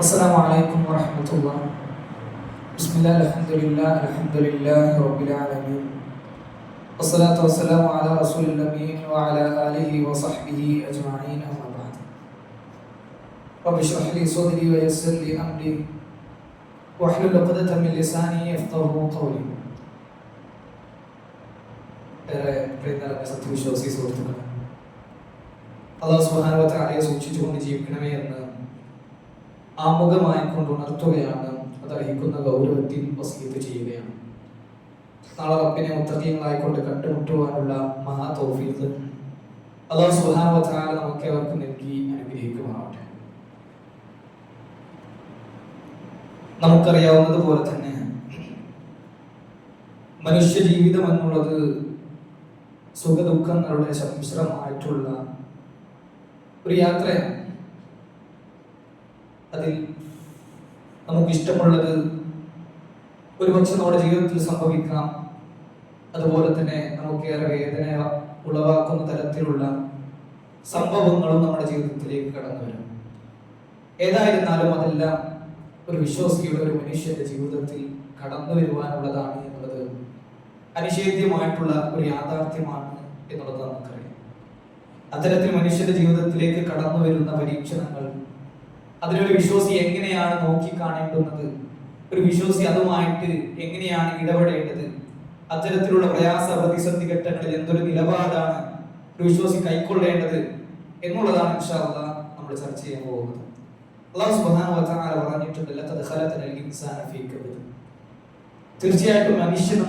السلام عليكم ورحمة الله. بسم الله الحمد لله رب العالمين. والصلاة والسلام على رسول الأمين وعلى آله وصحبه أجمعين أما بعد. رب اشرح لي صدري ويسر لي أمري واحلل عقدة من لساني يفقهوا قولي. സത്യവിശ്വാസി സുഹൃത്തുക്കളെ, അല്ലാഹു സുബ്ഹാനഹു വ തആലയെ സൂക്ഷിച്ചുകൊണ്ട് ജീവിക്കണമേ എന്ന് ആമുഖമായിക്കൊണ്ട് ഉണർത്തുകയാണ്. അതർഹിക്കുന്ന ഗൗരവത്തിൽ വസിയത്ത് ചെയ്യുകയാണ്. നാളെ റബ്ബിനെ മുത്തഖീങ്ങളായിക്കൊണ്ട് കണ്ടുമുട്ടുവാനുള്ള മഹാ തൗഫീഖ് അല്ലാഹു സുബ്ഹാനഹു വ തആല നമുക്ക് അവർക്ക് നൽകി അനുഗ്രഹിക്കുമാറാവട്ടെ. നമുക്കറിയാവുന്നതുപോലെ തന്നെ മനുഷ്യ ജീവിതം എന്നുള്ളത് സുഖദുഃഖങ്ങളുടെ സമ്മിശ്രമായിട്ടുള്ള ഒരു യാത്രയാണ്. അതിൽ നമുക്ക് ഇഷ്ടമുള്ളത് ഒരുപക്ഷെ നമ്മുടെ ജീവിതത്തിൽ സംഭവിക്കാം. അതുപോലെ തന്നെ നമുക്കേറെ വേദന ഉളവാക്കുന്ന തരത്തിലുള്ള സംഭവങ്ങളും നമ്മുടെ ജീവിതത്തിലേക്ക് കടന്നു വരും. ഏതായിരുന്നാലും അതെല്ലാം ഒരു വിശ്വാസിയുടെ, ഒരു മനുഷ്യന്റെ ജീവിതത്തിൽ കടന്നു വരുവാനുള്ളതാണ് എന്നുള്ളത് അനിഷേധ്യമായിട്ടുള്ള ഒരു യാഥാർത്ഥ്യമാണ് എന്നുള്ളത് നമുക്കറിയാം. അത്തരത്തിൽ മനുഷ്യന്റെ ജീവിതത്തിലേക്ക് കടന്നു വരുന്ന പരീക്ഷണങ്ങൾ അതിനൊരു വിശ്വാസി എങ്ങനെയാണ് നോക്കിക്കാണേണ്ടുന്നത്, ഒരു വിശ്വാസി അതുമായിട്ട് എങ്ങനെയാണ് ഇടപെടേണ്ടത്, അത്തരത്തിലുള്ള പ്രയാസ പ്രതിസന്ധി ഘട്ടങ്ങളിൽ എന്തൊരു നിലപാടാണ് ഒരു വിശ്വാസി കൈക്കൊള്ളേണ്ടത് എന്നുള്ളതാണ് ഇൻഷാ അല്ലാഹ് നമ്മൾ ചർച്ച ചെയ്യാൻ പോകുന്നത്. അല്ലാഹു സുബ്ഹാനഹു വ തആല പറഞ്ഞിട്ടുണ്ട്, ലഖദ് ഖലഖനൽ ഇൻസാന ഫീ കബദ്. തീർച്ചയായിട്ടും മനുഷ്യൻ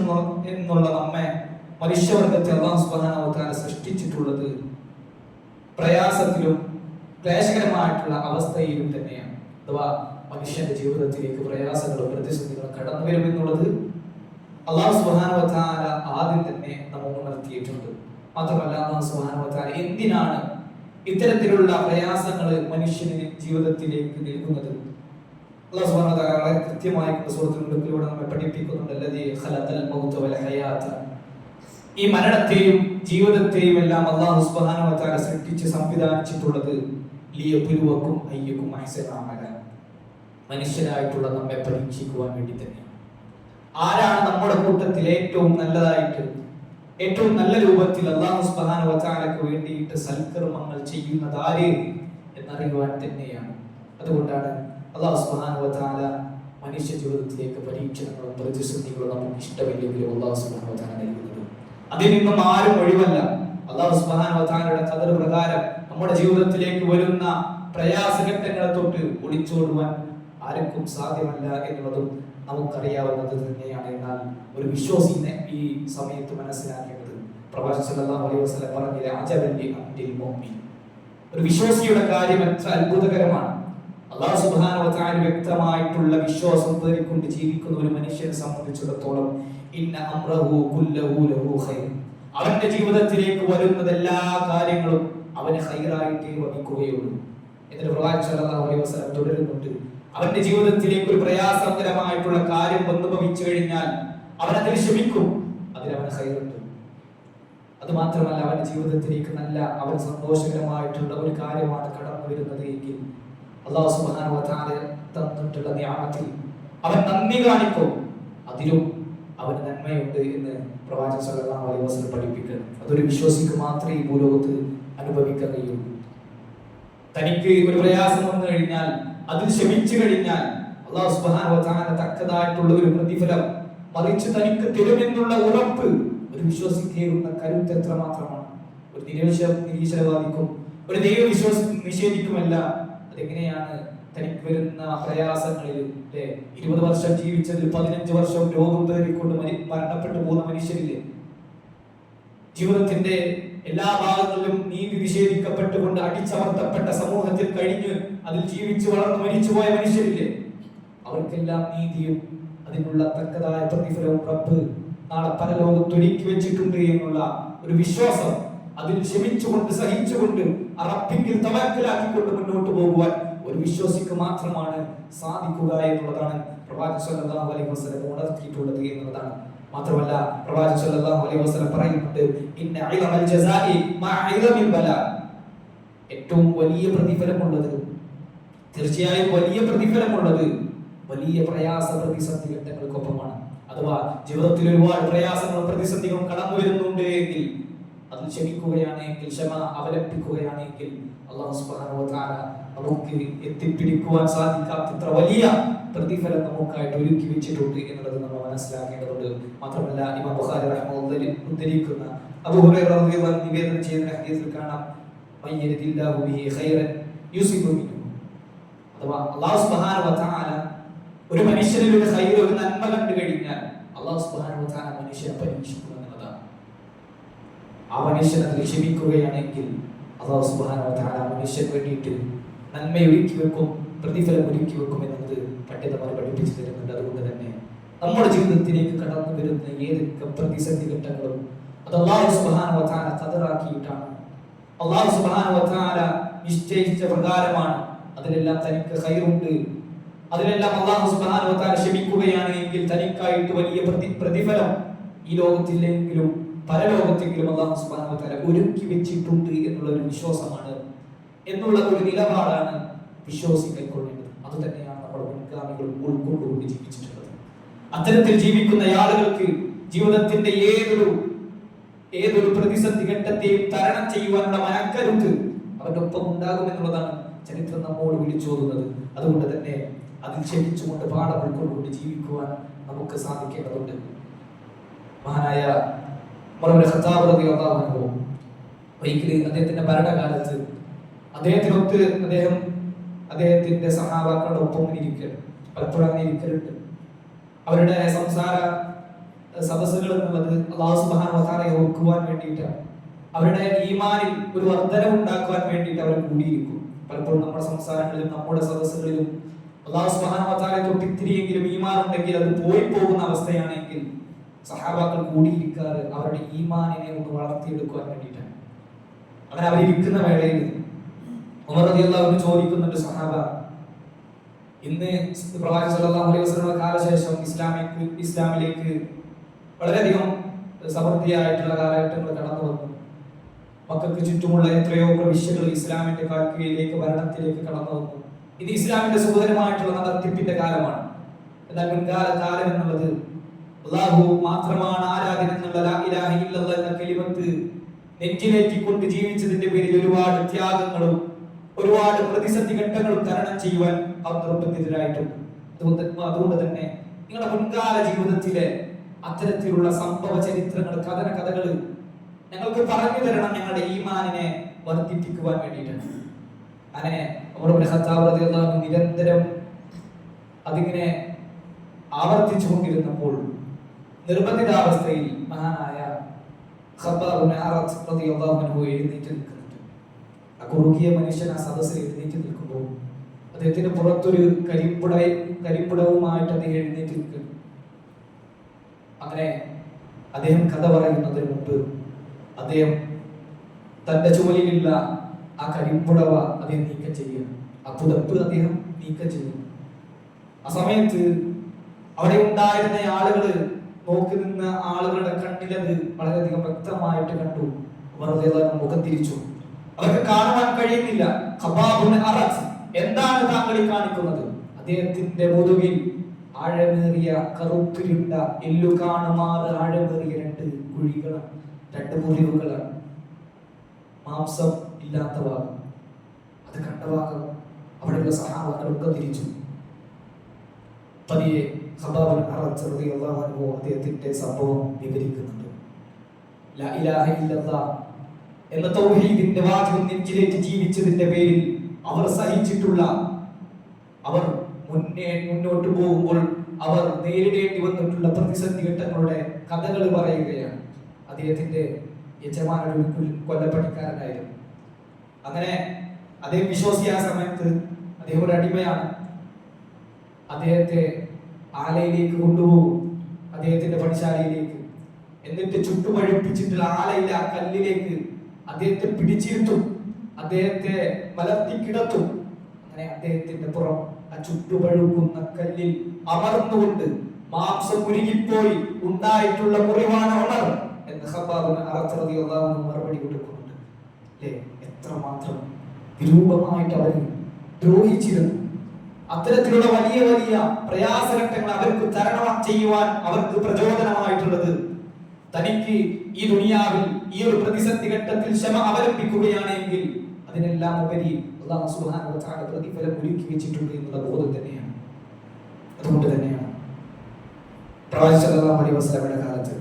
എന്നുള്ള നമ്മെ, മനുഷ്യവർഗത്തെ അല്ലാഹു സുബ്ഹാനഹു വ തആല സൃഷ്ടിച്ചിട്ടുള്ളത് പ്രയാസത്തിലും ക്ലേശകരമായിട്ടുള്ള അവസ്ഥയിലും തന്നെയാണ്. അഥവാ മനുഷ്യന്റെ ജീവിതത്തിലേക്ക് പ്രയാസങ്ങളും പ്രതിസന്ധികളും കടന്നു വരുമെന്നുള്ളത് അല്ലാഹു സുബ്ഹാനഹു വ തആല ആദ്യം തന്നെ നമുക്ക് ഉണർത്തിയിട്ടുണ്ട്. മാത്രമല്ല അല്ലാഹു സുബ്ഹാനഹു വ തആല എന്തിനാണ് ഇത്തരത്തിലുള്ള പ്രയാസങ്ങൾ മനുഷ്യന് ജീവിതത്തിലേക്ക് നൽകുന്നത് അല്ലാഹു സുബ്ഹാനഹു വ തആല വളരെ കൃത്യമായി സൂറത്തുൽ മുൽക്കിലൂടെ നമ്മെ പഠിപ്പിക്കുന്നുണ്ട്. അല്ലദീ ഖലഖൽ മൗത വൽ ഹയാത. ഈ മരണത്തെയും ജീവിതത്തെയും എല്ലാം അല്ലാഹു സുബ്ഹാനഹു വ തആല സൃഷ്ടിച്ച് സംവിധാനിച്ചിട്ടുള്ളത് ലിയബ്ലുവക്കും അയ്യക്കും അഹ്സനു അമല. മനുഷ്യരായിട്ടുള്ള നമ്മെ പരീക്ഷിക്കുവാൻ വേണ്ടി തന്നെയാണ്. ആരാണ് നമ്മുടെ കൂട്ടത്തിൽ ഏറ്റവും നല്ലതായിട്ട്, ഏറ്റവും നല്ല രൂപത്തിൽ അല്ലാഹു സുബ്ഹാനഹു വ തആലക്ക് വേണ്ടിയിട്ട് സൽക്കർമ്മങ്ങൾ ചെയ്യുന്നത് ആര് എന്നറിയുവാൻ തന്നെയാണ്. അതുകൊണ്ടാണ് അല്ലാഹു സുബ്ഹാനഹു വ തആല മനുഷ്യ ജീവിതത്തിലേക്ക് പരീക്ഷണങ്ങളും പ്രതിസന്ധികളും നമുക്ക് ഇഷ്ടമില്ലെങ്കിലും അല്ലാഹു സുബ്ഹാനഹു വ തആല നൽകുന്നത്. അതിൽ നിന്നും ആരും ഒഴിവല്ല. അല്ലാഹു സുബ്ഹാനഹു വ തആലയുടെ ഖദർ പ്രകാരം നമ്മുടെ ജീവിതത്തിലേക്ക് വരുന്ന പ്രയാസഘട്ടങ്ങളെ തൊട്ട് ഒളിച്ചോടുവാൻ ആർക്കും സാധ്യമല്ല എന്നുള്ളതും നമുക്കറിയാവുന്നത് തന്നെയാണ്. എന്നാൽ ഒരു വിശ്വാസിനെ ഈ സമയത്ത് മനസ്സിലാക്കേണ്ടത്, പ്രവാചകൻ സല്ലല്ലാഹു അലൈഹി വസല്ലം പറഞ്ഞില്ലേ, അജബൻ ലി അംരിൽ മുഅ്മിൻ. ഒരു വിശ്വാസിയുടെ കാര്യം എത്ര അത്ഭുതകരമാണ്. അല്ലാഹു സുബ്ഹാനഹു വ തആല വ്യക്തമായിട്ടുള്ള വിശ്വാസം പേറിക്കൊണ്ട് ജീവിക്കുന്ന ഒരു മനുഷ്യനെ സംബന്ധിച്ചിടത്തോളം ഇന്ന അംറഹു കുല്ലഹു ലഹു ഖൈർ. അവന്റെ ജീവിതത്തിലേക്ക് വരുന്ന എല്ലാ കാര്യങ്ങളും അവന് ഖൈറായിട്ടേ വഹിക്കുകയുള്ളൂ. എന്നിട്ട് പ്രവാചകൻ സല്ലല്ലാഹു അലൈഹി വസല്ലം തുടരുന്നുണ്ട്, അവന്റെ ജീവിതത്തിലേക്ക് ഒരു പ്രയാസകരമായിട്ടുള്ള കാര്യം വന്നു ഭവിച്ചു കഴിഞ്ഞാൽ അവൻ അതിൽ ക്ഷമിക്കും, അതിലവന് ഖൈറുണ്ട്. അത് മാത്രമല്ല, അവന്റെ ജീവിതത്തിലേക്ക് നല്ല, അവൻ സന്തോഷകരമായിട്ടുള്ള ഒരു കാര്യമാണ് കടന്നു വരുന്നത് എങ്കിൽ അല്ലാഹു സുബ്ഹാനഹു വ തആല തന്നിട്ടുള്ള നിഅമത്തിൽ അവൻ നന്ദി കാണിക്കും, അതിലും അവന് നന്മയുണ്ട് എന്ന് പ്രവാചകൻ സല്ലല്ലാഹു അലൈഹി വസല്ലം പഠിപ്പിക്കുന്നു. അതൊരു വിശ്വാസിക്ക് മാത്രമേ ഈ ഭൂലോകത്ത് അനുഭവിക്കാൻ കഴിയുള്ളൂ. തനിക്ക് ഒരു പ്രയാസം വന്നു കഴിഞ്ഞാൽ അതിൽ ക്ഷമിച്ചു കഴിഞ്ഞാൽ അല്ലാഹു സുബ്ഹാനഹു വ തആല തക്കതായിട്ടുള്ള ഒരു പ്രതിഫലം മറിച്ച് തനിക്ക് തരുമെന്നുള്ള ഉറപ്പ് ഒരു വിശ്വാസിക്കേറുന്ന കരുത്ത് എത്രമാത്രമാണ്. ഒരു നിരീശ്വരവാദിക്കും ഒരു ദൈവവിശ്വാസം നിഷേധിക്കുമല്ല. അതെങ്ങനെയാണ് തനിക്ക് വരുന്ന പ്രയാസങ്ങളിൽ 20 വർഷം ജീവിച്ചതിൽ 15 വർഷം രോഗം പേറിക്കൊണ്ട് മരണപ്പെട്ടു പോകുന്ന മനുഷ്യരില്ലേ, ജീവിതത്തിന്റെ എല്ലാ ഭാഗങ്ങളിലും നീതി നിഷേധിക്കപ്പെട്ടുകൊണ്ട് അടിച്ചമർത്തപ്പെട്ട സമൂഹത്തിൽ കഴിഞ്ഞ് അതിൽ ജീവിച്ചു വളർന്ന് മരിച്ചുപോയ മനുഷ്യരില്ലേ, അവർക്കെല്ലാം നീതിയും അതിനുള്ള തക്കതായ പ്രതിഫലവും റബ്ബ് നാളെ പരലോകത്ത് ഒരുക്കി വെച്ചിട്ടുണ്ട് എന്നുള്ള ഒരു വിശ്വാസം, അതിൽ ക്ഷമിച്ചുകൊണ്ട് സഹിച്ചുകൊണ്ട് റബ്ബിൽ തവക്കലാക്കിക്കൊണ്ട് മുന്നോട്ട് പോകുവാൻ ഒരു വിശ്വാസിക്ക് മാത്രമാണ് സാധിക്കുക എന്നുള്ളതാണ് പ്രവാചകൻ സല്ലല്ലാഹു അലൈഹി വസല്ലം ഉണർത്തിയിട്ടുള്ളത് എന്നുള്ളതാണ്. മാത്രമല്ല പ്രവാചകൻ സല്ലല്ലാഹു അലൈഹി വസല്ലം പറയുന്നുണ്ട്, ഇന്ന ഇലമൽ ജസാഇ മഅ ഇലമിൽ ബലാ. ഏറ്റവും വലിയ പ്രതിഫലമുള്ളത് തീർച്ചയായും വലിയ പ്രതിഫലമുള്ളത് വലിയ പ്രയാസ പ്രതിസന്ധി ഘട്ടങ്ങൾക്കൊപ്പമാണ്. അഥവാ ജീവിതത്തിൽ ഒരുപാട് പ്രയാസങ്ങളും പ്രതിസന്ധികളും കടന്നു വരുന്നുണ്ട് എങ്കിൽ അത് ക്ഷമിക്കുകയാണെങ്കിൽ, ക്ഷമ അവലംബിക്കുകയാണെങ്കിൽ അല്ലാഹു സുബ്ഹാനഹു വ തആല നമുക്ക് എത്തിപ്പിടിക്കുവാൻ സാധിക്കാത്തത്ര വലിയ പ്രതിഫലം നമുക്കായിട്ട് ഒരുക്കി വെച്ചിട്ടുണ്ട് എന്നുള്ളത് നമ്മൾ മനസ്സിലാക്കേണ്ടതുണ്ട്. മാത്രമല്ല ഇമാം ബുഖാരി റഹ്മത്തുള്ളാഹി ഉദ്ധരിക്കുന്ന അബൂ ഹുറൈറ റളിയല്ലാഹു അൻഹു നിവേദനം ചെയ്യുന്ന ഹദീസിൽ കാണാം, മയ്യരിദില്ലാഹു ബിഹി ഖൈറൻ യുസിബു മിൻഹു. അഥവാ അല്ലാഹു സുബ്ഹാനഹു വ തആല ഒരു മനുഷ്യനിൽ ഒരു ഖൈർ, ഒരു നന്മ കണ്ടു കഴിഞ്ഞാൽ അല്ലാഹു സുബ്ഹാനഹു വ തആല മനുഷ്യനെ പരീക്ഷിക്കുന്നു എന്നതാണ്. ആ മനുഷ്യനെ ക്ഷമിക്കുകയാണെങ്കിൽ അല്ലാഹു സുബ്ഹാനഹു വ തആല മനുഷ്യന് വേണ്ടിയിട്ട് നന്മ ഒരുക്കി വെക്കും, പ്രതിഫലം ഒരുക്കി വെക്കും എന്നത് പണ്ഡിതന്മാർ പഠിപ്പിച്ചു തരുന്നുണ്ട്. അതുകൊണ്ട് തന്നെ നമ്മുടെ ജീവിതത്തിലേക്ക് കടന്നു വരുന്ന ഏതൊക്കെ പ്രതിസന്ധി ഘട്ടങ്ങളും അത് അല്ലാഹു സുബ്ഹാനഹു വ തആല ഖദറാക്കിയിട്ടാണ്, അല്ലാഹു സുബ്ഹാനഹു വ തആല നിശ്ചയിച്ച പ്രകാരമാണ്. അതിലെല്ലാം തനിക്ക് ഖൈറുണ്ട്. അതിലെല്ലാം അല്ലാഹു സുബ്ഹാനഹു വ തആല ക്ഷമിക്കുകയാണ് എങ്കിൽ തനിക്കായിട്ട് വലിയ പ്രതിഫലം ഈ ലോകത്തിലെങ്കിലും പരലോകത്തെങ്കിലും അല്ലാഹു സുബ്ഹാനഹു വ തആല ഒരുക്കി വെച്ചിട്ടുണ്ട് എന്നുള്ള ഒരു വിശ്വാസമാണ്, എന്നുള്ള ഒരു നിലപാടാണ് വിശ്വാസി കൈക്കൊള്ളേണ്ടത്. അത് തന്നെയാണ് നമ്മുടെ മുൻഗാമികൾ ഉൾക്കൊണ്ടുകൊണ്ട് ജീവിച്ചിട്ടുള്ളത്. അത്തരത്തിൽ ജീവിക്കുന്ന ആളുകൾക്ക് ജീവിതത്തിന്റെ ഏതൊരു പ്രതിസന്ധി ഘട്ടത്തെയും തരണം ചെയ്യുവാനുള്ള മനക്കരുത്ത് അവരുടെ ഒപ്പം ഉണ്ടാകുമെന്നുള്ളതാണ് ചരിത്രം നമ്മോട് വിളിച്ചോതുന്നത്. അതുകൊണ്ട് തന്നെ അതിൽ ക്ഷമിച്ചുകൊണ്ട് പാഠം ഉൾക്കൊണ്ടുകൊണ്ട് ജീവിക്കുവാൻ നമുക്ക് സാധിക്കേണ്ടതുണ്ട്. മഹാനായ ഉമർ ഇബ്നു ഖത്താബ് റളിയല്ലാഹു അൻഹു ഒരിക്കൽ അദ്ദേഹത്തിന്റെ ഭരണകാലത്ത് അദ്ദേഹത്തിനൊത്ത് അദ്ദേഹത്തിന്റെ സഹാബാക്കളോടൊപ്പം ഇരിക്കൽ, പലപ്പോഴും അങ്ങനെ ഇരിക്കലുണ്ട്. അവരുടെ സംസാര സദസ്സുകൾ എന്നുള്ളത് അല്ലാഹു സുബ്ഹാനഹു വ തആലയെ ഓർക്കുവാൻ വേണ്ടിയിട്ടാണ്. അവരുടെ ഈമാനിൽ ഒരു വർധനവ് ഉണ്ടാക്കുവാൻ വേണ്ടിയിട്ട് അവർ കൂടിയിരിക്കും. പലപ്പോഴും നമ്മുടെ സംസാരങ്ങളിലും നമ്മുടെ സദസ്സുകളിലും അല്ലാഹു സുബ്ഹാനഹു വ തആലയെ തൊട്ട് ഇത്തിരിയെങ്കിലും ഈമാൻ ഉണ്ടെങ്കിൽ അത് പോയി പോകുന്ന അവസ്ഥയാണെങ്കിൽ സഹാബാക്കൾ കൂടിയിരിക്കാറ് അവരുടെ ഈമാനിനെ ഒന്ന് വളർത്തിയെടുക്കുവാൻ വേണ്ടിയിട്ടാണ്. അങ്ങനെ അവരിയ്ക്കുന്ന വേളയിൽ ഉമർ റളിയല്ലാഹു അൻഹു ചോദിക്കുന്നുണ്ട്, സഹാബ, ഇന്ന് പ്രവാചകൻ സല്ലല്ലാഹു അലൈഹി വസല്ലം കാലശേഷം ഇസ്ലാമിലേക്ക് വളരെയധികം സമൃദ്ധിയായിട്ടുള്ള കാലഘട്ടങ്ങൾ കടന്നു വന്നു. മക്കൾക്ക് ചുറ്റുമുള്ള എത്രയോ പ്രവിശ്യകൾ ഇസ്ലാമിന്റെ കാൽക്കീഴിലേക്ക് ഭരണത്തിലേക്ക് കടന്നു വന്നു. ഇത് ഇസ്ലാമിന്റെ സുഖകരമായിട്ടുള്ള നടത്തിപ്പിന്റെ കാലമാണ്. എന്നാൽ മുൻകാല കാലം എന്നുള്ളത് അല്ലാഹു മാത്രമാണ് ആരാധ്യൻ എന്നുള്ള ലാ ഇലാഹ ഇല്ലല്ലാഹ് എന്ന കലിമത്ത് നെഞ്ചിലേറ്റിക്കൊണ്ട് ജീവിച്ചതിന്റെ പേരിൽ ഒരുപാട് ത്യാഗങ്ങളും ഒരുപാട് പ്രതിസന്ധി ഘട്ടങ്ങളും തരണം ചെയ്യുവാൻ അവർ നിർബന്ധിതരായിട്ടുണ്ട്. അതുകൊണ്ട് തന്നെ നിങ്ങളുടെ മുൻകാല ജീവിതത്തിലെ അത്തരത്തിലുള്ള സംഭവ ചരിത്രങ്ങൾ, കഥകൾ ഞങ്ങൾക്ക് പറഞ്ഞു തരണം, ഞങ്ങളുടെ ഈമാനിനെ വർദ്ധിപ്പിക്കുവാൻ വേണ്ടിയിട്ടാണ്. അങ്ങനെ ഉമർ ഇബ്നു ഖത്താബ് റളിയല്ലാഹു അൻഹു നിരന്തരം അതിങ്ങനെ ആവർത്തിച്ചു കൊണ്ടിരുന്നപ്പോൾ നിർബന്ധിതാവസ്ഥയിൽ മഹാനായ ഖബ്ബാബ് ഇബ്നു അറത്ത് റളിയല്ലാഹു അൻഹു എഴുന്നേറ്റ് നിൽക്കുന്നുണ്ട്. ആ കുറുകിയ മനുഷ്യൻ ആ സദസ്സിൽ എഴുന്നേറ്റ് നിൽക്കുമ്പോൾ അദ്ദേഹത്തിന്റെ പുറത്തൊരു കരിമ്പുടവുമായിട്ട് അദ്ദേഹം എഴുന്നേറ്റ് നിൽക്കുന്നു. അങ്ങനെ അദ്ദേഹം കഥ പറയുന്നതിന് മുമ്പ് അദ്ദേഹം തന്റെ ചുമലിലുള്ള ആ കരിമ്പുടവ അദ്ദേഹം നീക്കം ചെയ്യുക, ആ പുതപ്പ് അദ്ദേഹം നീക്കം ചെയ്യുന്നു. ആ സമയത്ത് അവിടെ ഉണ്ടായിരുന്ന ആളുകൾ, നോക്കി നിന്ന ആളുകളുടെ കണ്ണിലത് വളരെയധികം വ്യക്തമായിട്ട് കണ്ടു. മുഖം തിരിച്ചു. അവർക്ക് കാണുവാൻ കഴിയുന്നില്ല. എന്താണ് താങ്കൾ ഈ കാണിക്കുന്നത്? അദ്ദേഹത്തിന്റെ മുതുകിൽ ആഴമേറിയ കറുപ്പിരുണ്ട എല്ലു കാണുമാറ് ആഴമേറിയ രണ്ട് മുറിവുകളാണ്. മാംസം ഇല്ലാത്ത ഭാഗം. അത് കണ്ട ഭാഗം അവിടെയുള്ള സഹാബാക്കളൊക്കെ തിരിച്ചു. പതിയെ അദ്ദേഹത്തിന്റെ സംഭവം വിവരിക്കുന്നുണ്ട്. ലാ ഇലാഹ ഇല്ലല്ലാഹ് എന്ന തൗഹീദിന്റെ വാചകം നെഞ്ചിലേക്ക് ജീവിച്ചതിന്റെ പേരിൽ അവർ സഹിച്ചിട്ടുള്ള, അവർ മുന്നോട്ട് പോകുമ്പോൾ അവർ നേരിടേണ്ടി വന്നിട്ടുള്ള പ്രതിസന്ധി ഘട്ടങ്ങളുടെ കഥകൾ പറയുകയാണ്. അദ്ദേഹത്തിന്റെ യജമാനൊരു കൊല്ലപ്പണിക്കാരനായിരുന്നു. അങ്ങനെ അദ്ദേഹം വിശ്വാസിയായ സമയത്ത് അദ്ദേഹം ഒരു അടിമയാണ്. അദ്ദേഹത്തെ ആലയിലേക്ക് കൊണ്ടുപോകും, അദ്ദേഹത്തിന്റെ പണിശാലയിലേക്ക്. എന്നിട്ട് ചുട്ടുപഴുപ്പിച്ചിട്ടുള്ള ആലയിലെ ആ കല്ലിലേക്ക് അദ്ദേഹത്തെ പിടിച്ചിരുത്തും, അദ്ദേഹത്തെ മലർത്തി കിടത്തും. അങ്ങനെ അദ്ദേഹത്തിന്റെ പുറം ആ ചുട്ടുപഴുക്കുന്ന കല്ലിൽ അമർന്നുകൊണ്ട് മാംസം ഉരുകിപ്പോയി ഉണ്ടായിട്ടുള്ള മുറിവാണ് ഉണർ എന്ന് ഖബ്ബാബ് അറത്ത് റളിയല്ലാഹു അൻഹു മറുപടി കൊടുക്കുന്നുണ്ട്. അല്ലേ, എത്രമാത്രം വിരൂപമായിട്ട് അവർ ദ്രോഹിച്ചിരുന്നു. അത്തരത്തിലുള്ള വലിയ വലിയ പ്രയാസഘട്ടങ്ങൾ അവർക്ക് തരണം ചെയ്യുവാൻ അവർക്ക് പ്രചോദനമായിട്ടുള്ളത് തനിക്ക് ഈ ദുനിയാവിൽ ഈ ഒരു പ്രതിസന്ധി ഘട്ടത്തിൽ ക്ഷമ അവലംബിക്കുകയാണെങ്കിൽ അതിനെല്ലാം ഉപരി അല്ലാഹു സുബ്ഹാനഹു വ തആല പ്രതിഫലം ഒരുക്കി വെച്ചിട്ടുണ്ട് എന്നുള്ള ബോധം തന്നെയാണ്. അതുകൊണ്ട് തന്നെയാണ് പ്രവാചകൻ സല്ലല്ലാഹു അലൈഹി വസല്ലമയുടെ കാലത്ത്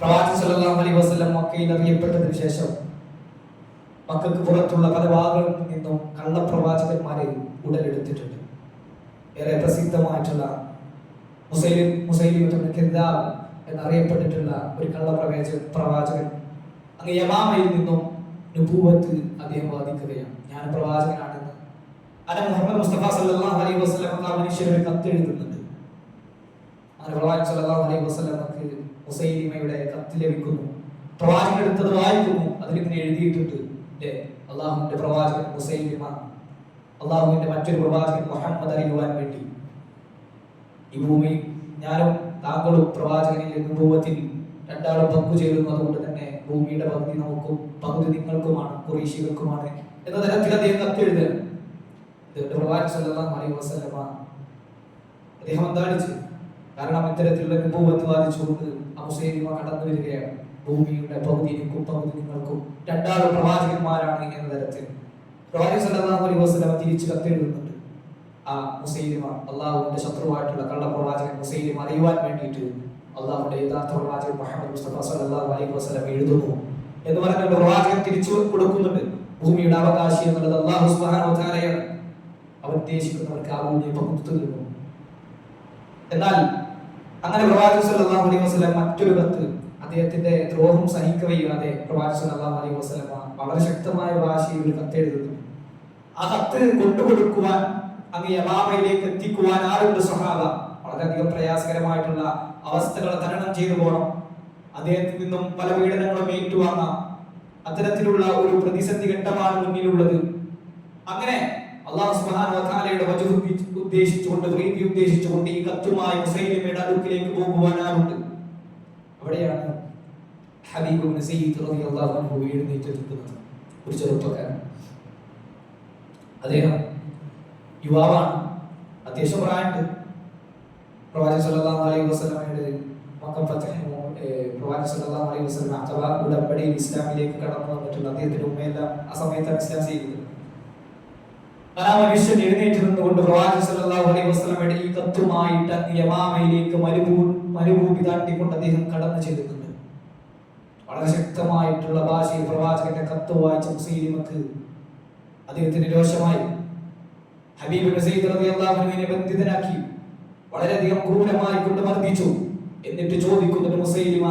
പ്രവാചകൻ സല്ലല്ലാഹു അലൈഹി വസല്ലം മക്കയിൽ അറിയപ്പെട്ടതിന് ശേഷം മക്കൾക്ക് പുറത്തുള്ള പല ഭാഗങ്ങളിൽ നിന്നും കള്ളപ്രവാചകന്മാരെ ഉടലെടുത്തിട്ടുണ്ട്. ഏറെ പ്രസിദ്ധമായിട്ടുള്ള മുസൈലിം കദ്ദാബ് എന്നറിയപ്പെട്ടിട്ടുള്ള ഒരു പ്രവാചകൻ അങ്ങ് യമാമയിൽ നിന്നും നുബുവത്ത് അദ്ദേഹം വാദിക്കുകയാണ്. ഞാൻ പ്രവാചകനാണെന്ന് മുഹമ്മദ് മുസ്തഫ സല്ലല്ലാഹു അലൈഹി വസല്ലം ആ മനുഷ്യരുടെ കത്ത് എഴുതുന്നുണ്ട്. അങ്ങനെ പ്രവാചകൻ സല്ലല്ലാഹു അലൈഹി വസല്ലമക്ക് മുസൈലിമയുടെ കത്ത് ലഭിക്കുന്നു. പ്രവാചകൻ എടുത്തത് വായിക്കുന്നു. അതിലിങ്ങനെ എഴുതിയിട്ടുണ്ട്, അള്ളാഹുവിന്റെ പ്രവാചകൻ മുസൈലിമ അള്ളാഹുവിന്റെ മറ്റൊരു പ്രവാചകൻ മുഹമ്മദ് അറിയുവാൻ വേണ്ടി ഈ ഭൂമി ഞാനും താങ്കളും പ്രവാചകനിൽ നുബുവത്തിൽ രണ്ടാളും പങ്കുചേരുന്നു. അതുകൊണ്ട് തന്നെ ഭൂമിയുടെ പകുതി നമുക്കും പകുതി നിങ്ങൾക്കുമാണ്, ഖുറൈശികൾക്കുമാണ് എന്ന തരത്തിൽ അദ്ദേഹം കത്തെഴുതുക. പ്രവാചകൻ സല്ലല്ലാഹു അലൈഹി വസല്ലമ അദ്ദേഹം അന്താളിച്ചു. കാരണം ഇത്തരത്തിലുള്ള നുബുവത്ത് വാദിച്ചുകൊണ്ട് മുസൈലിമ കടന്നു വരികയാണ്. ഭൂമിയുടെ പകുതി എനിക്കും പകുതി നിങ്ങൾക്കും, രണ്ടാളും പ്രവാചകന്മാരാണ് എന്ന തരത്തിൽ പ്രവാചകൻ സല്ലല്ലാഹു അലൈഹി വസല്ലമ തിരിച്ചു കത്തെഴുതുന്നുണ്ട്. ആ മുസൈലിമ അള്ളാഹുവിന്റെ ശത്രുവായിട്ടുള്ള കള്ളപ്രവാചകൻ മുസൈലിമ അറിയുവാൻ വേണ്ടിയിട്ട് അള്ളാഹുവിന്റെ യഥാർത്ഥ പ്രവാചകൻ മുഹമ്മദ് മുസ്തഫ സല്ലല്ലാഹു അലൈഹി വസല്ലം എഴുതുന്നു എന്ന് പറഞ്ഞിട്ട് പ്രവാചകൻ തിരിച്ചു കൊടുക്കുന്നുണ്ട്. ഭൂമിയുടെ അവകാശി എന്നുള്ളത് അല്ലാഹു സുബ്ഹാനഹു വ തആലയാണ്. അവൻ ഉദ്ദേശിക്കുന്നവർക്ക് ആ ഭൂമിയെ പകുത്തു നൽകും. എന്നാൽ അങ്ങനെ പ്രവാചകൻ സല്ലല്ലാഹു അലൈഹി വസല്ലം മറ്റൊരു കത്ത് അദ്ദേഹത്തിന്റെ ദ്രോഹം സഹിക്കവയ്യാതെ പ്രവാചകൻ സല്ലല്ലാഹു അലൈഹി വസല്ലം വളരെ ശക്തമായ ഭാഷയിൽ ഒരു കത്ത് എഴുതുന്നു. ആ കത്ത് കൊണ്ടുകൊടുക്കുവാൻ അങ്ങ് യമാമയിലേക്ക് എത്തിക്കുവാൻ ആരുണ്ട് സ്വഹാബ? വളരെയധികം പ്രയാസകരമായിട്ടുള്ള അവസ്ഥകളെ തരണം ചെയ്തു പോകണം. അദ്ദേഹത്തിൽ നിന്നും പല പീഡനങ്ങളും ഏറ്റുവാങ്ങാം. അത്തരത്തിലുള്ള ഒരു പ്രതിസന്ധി ഘട്ടമാണ് മുന്നിലുള്ളത്. അങ്ങനെ അല്ലാഹു സുബ്ഹാനഹു വ തആലയുടെ വജ്ഹ് ഉദ്ദേശിച്ചുകൊണ്ട്, പ്രീതി ഉദ്ദേശിച്ചുകൊണ്ട് ഈ കത്തുമായി മുസൈലിമയുടെ അടുക്കിലേക്ക് പോകുവാനാറുണ്ട്. അവിടെയാണ് ഹബീബ് ഇബ്നു സയ്യിദ് റളിയല്ലാഹു അൻഹു എഴുന്നേറ്റ് നിൽക്കുന്നത്. ഒരു ചെറുപ്പക്കാരൻ, അദ്ദേഹം യുവാവാണ്, അത്യാവശ്യം പ്രായമുണ്ട്. പ്രവാചകൻ സല്ലല്ലാഹു അലൈഹി വസല്ലമയുടെ മക്ക ഫതഹിന് പ്രവാചകൻ സല്ലല്ലാഹു അലൈഹി വസല്ലം അഥവാ ഉടമ്പടിയിൽ ഇസ്ലാമിലേക്ക് കടന്നു വന്നിട്ടുള്ള അദ്ദേഹത്തിന്റെ ഉമ്മയെല്ലാം ആ സമയത്താണ് ഇസ്ലാം ചെയ്യുന്നത്. ആ മനുഷ്യൻ എഴുന്നേറ്റ് നിന്നുകൊണ്ട് പ്രവാചകൻ സല്ലല്ലാഹു അലൈഹി വസല്ലമയുടെ ഈ കത്തുമായിട്ട് യമാമയിലേക്ക് മരുഭൂമി താണ്ടിക്കൊണ്ട് അദ്ദേഹം കടന്നു ചെല്ലുന്നുണ്ട്. വളരെ ശക്തമായിട്ടുള്ള ഭാഷയിൽ പ്രവാചകന്റെ കത്ത് വായിച്ച മുസൈലിമക്ക് അദ്ദേഹത്തിന് രോഷമായി. ഹബീബ് ഇബ്നു സയ്യിദ് റളിയല്ലാഹു അൻഹുവിനെ ബന്ധിതനാക്കി വളരെയധികം ക്രൂരമായി കൊണ്ട് മർദ്ദിച്ചു. എന്നിട്ട് ചോദിക്കുന്നുണ്ട് മുസൈലിമ,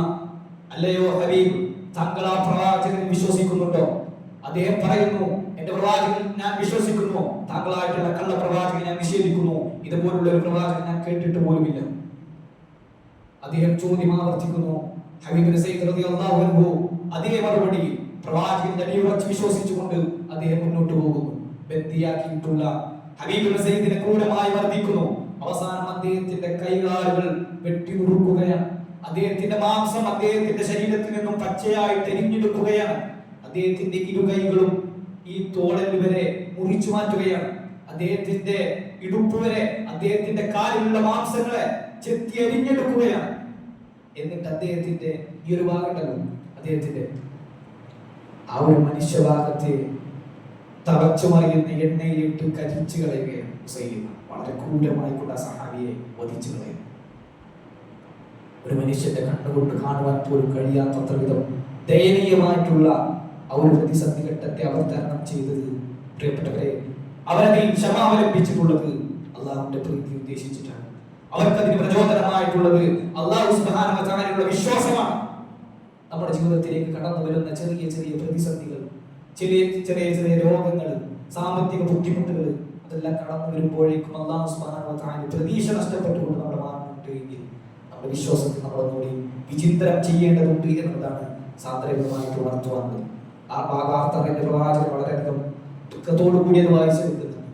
അല്ലയോ ഹബീബ്, താങ്കൾ ആ പ്രവാചകൻ വിശ്വസിക്കുന്നുണ്ടോ? അദ്ദേഹം പറയുന്നു, എന്റെ പ്രവാചകൻ ഞാൻ വിശ്വസിക്കുന്നു, താങ്കളായിട്ടുള്ള കള്ള പ്രവാചകൻ ഞാൻ നിഷേധിക്കുന്നു, ഇതുപോലുള്ള ഒരു പ്രവാചകൻ ഞാൻ കേട്ടിട്ട് പോലുമില്ല. അദ്ദേഹം ചോദ്യം ആവർത്തിക്കുന്നു. ഹബീബ് ഇബ്നു സയ്യിദ് റളിയല്ലാഹു അൻഹു അതേ മറുപടി പ്രവാചകന്റെ അടിയുറച്ച് വിശ്വസിച്ചുകൊണ്ട് അദ്ദേഹം മുന്നോട്ട് പോകുന്നു. ബന്ദിയാക്കിയിട്ടുള്ള ഹബീബ് ഇബ്നു സയ്യിദിനെ ക്രൂരമായി മർദ്ദിക്കുന്നു. അവസാനം അദ്ദേഹത്തിന്റെ കൈകാലുകൾ വെട്ടി നുറുക്കുകയാണ്. അദ്ദേഹത്തിന്റെ മാംസം അദ്ദേഹത്തിന്റെ ശരീരത്തിൽ നിന്നും പച്ചയായിട്ട് എരിഞ്ഞെടുക്കുകയാണ്. അദ്ദേഹത്തിന്റെ ഇരുകൈകളും ഈ തോളൽ വരെ മുറിച്ചു മാറ്റുകയാണ്. അദ്ദേഹത്തിന്റെ ഇടുപ്പ് വരെ, അദ്ദേഹത്തിന്റെ കാലിലുള്ള മാംസങ്ങളെ ചെത്തി എരിഞ്ഞെടുക്കുകയാണ്. എന്നിട്ട് അദ്ദേഹത്തിന്റെ ഈ ഒരു ഭാഗമുണ്ടല്ലോ, അദ്ദേഹത്തിന്റെ ആ ഒരു മനുഷ്യഭാഗത്തെ തളച്ചു മറിയുന്ന എണ്ണയിലിട്ട് കരിച്ചു കളയുകയാണ് മുസൈലിമ. വളരെ ക്രൂരമായിക്കൊണ്ട് ആ സഹാബിയെ വധിച്ചു കളയുന്നു. ഒരു മനുഷ്യന്റെ കണ്ണുകൊണ്ട് കാണുവാൻ പോലും കഴിയാത്തത്ര വിധം ദയനീയമായിട്ടുള്ള ആ ഒരു പ്രതിസന്ധി ഘട്ടത്തെ അവർ തരണം ചെയ്തത്. പ്രിയപ്പെട്ടവരെ, അവരതിൽ ക്ഷമ അവലംബിച്ചിട്ടുള്ളത് അള്ളാഹുവിന്റെ പ്രീതി ഉദ്ദേശിച്ചിട്ടാണ്. അവർക്കതിന് പ്രചോദനമായിട്ടുള്ളത് അല്ലാഹു സുബ്ഹാനഹു വ തആലയുടെ വിശ്വാസമാണ്. നമ്മുടെ ജീവിതത്തിലേക്ക് കടന്നു വരുന്ന ചെറിയ ചെറിയ പ്രതിസന്ധികൾ, ചെറിയ ചെറിയ ചെറിയ രോഗങ്ങൾ, സാമ്പത്തിക ബുദ്ധിമുട്ടുകൾ, അതെല്ലാം കടന്നു വരുമ്പോഴേക്കും അല്ലാഹു സുബ്ഹാനഹു വ തആല പ്രതീക്ഷ നഷ്ടപ്പെട്ടുകൊണ്ട് നമ്മുടെ മാറുന്നുണ്ട് എങ്കിൽ നമ്മുടെ വിശ്വാസത്തെ നമ്മളൊന്നുകൂടി വിചിന്തനം ചെയ്യേണ്ടതുണ്ട് എന്നതാണ് സാന്ദർഭികമായിട്ട് ഉണർത്തുവാനുള്ളത്. ആ ഭാഗാർത്ഥത്തിന്റെ പ്രവാചകൻ വളരെയധികം ദുഃഖത്തോടു കൂടി അത് വായിച്ചെടുക്കുന്നുണ്ട്.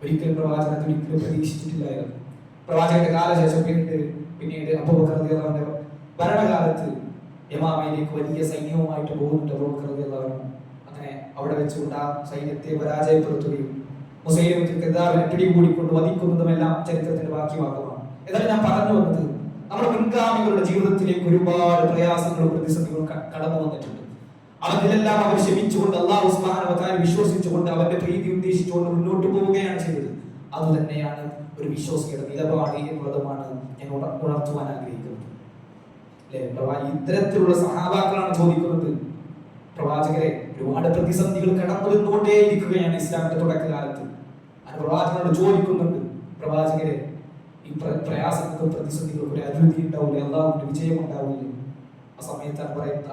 ഒരിക്കലും പ്രവാചകൻ ഒരിക്കലും പ്രതീക്ഷിച്ചിട്ടില്ലായിരുന്നു. പ്രവാചകന്റെ കാലശേഷം പിന്നീട് അബൂബക്കർ റളിയല്ലാഹു അൻഹു ഭരണകാലത്ത് യമാമയിലേക്ക് വലിയ സൈന്യവുമായിട്ട് പോകുന്നുണ്ട് അബൂബക്കർ റളിയല്ലാഹു അൻഹു. അങ്ങനെ അവിടെ വെച്ചുകൊണ്ട് ആ സൈന്യത്തെ പരാജയപ്പെടുത്തുകയും മുസൈലിമത്തുൽ കദ്ദാബിനെ പിടികൂടിക്കൊണ്ട് വധിക്കുന്നതുമെല്ലാം ചരിത്രത്തിന്റെ ബാക്കി ഭാഗമാണ്. എന്നാലും ഞാൻ പറഞ്ഞു വന്നത്, നമ്മുടെ മുൻഗാമികളുടെ ജീവിതത്തിലേക്ക് ഒരുപാട് പ്രയാസങ്ങളും പ്രതിസന്ധികളും കടന്നു വന്നിട്ടുണ്ട്. അതിലെല്ലാം അവർ ക്ഷമിച്ചുകൊണ്ട് അല്ലാഹു സുബ്ഹാനഹു വ തആല വിശ്വസിച്ചുകൊണ്ട് അവന്റെ പ്രീതി ഉദ്ദേശിച്ചുകൊണ്ട് മുന്നോട്ട് പോവുകയാണ് ചെയ്തത്. അതുതന്നെയാണ് ഒരു വിശ്വാസിയുടെ നിലപാട് എന്നുള്ളതുമാണ് ഞാൻ ഉണർത്തുവാൻ ആഗ്രഹിക്കുന്നത്. ഇത്തരത്തിലുള്ള സഹാബാക്കളാണ് ചോദിക്കുന്നത്, പ്രവാചകരെ ഒരുപാട് പ്രതിസന്ധികൾ കടന്നു വന്നുകൊണ്ടേയിരിക്കുകയാണ് ഇസ്ലാമിന്റെ തുടക്കകാലത്ത്. അത് പ്രവാചകനോട് ചോദിക്കുന്നുണ്ട്, പ്രവാചകരെ ഈ പ്രയാസങ്ങൾക്കും പ്രതിസന്ധികൾക്കും ഒരു അഭിവൃദ്ധി ഉണ്ടാവില്ല, അള്ളാഹുവിന്റെ വിജയം ഉണ്ടാവില്ല. ആ സമയത്താണ് പറയുന്നത്,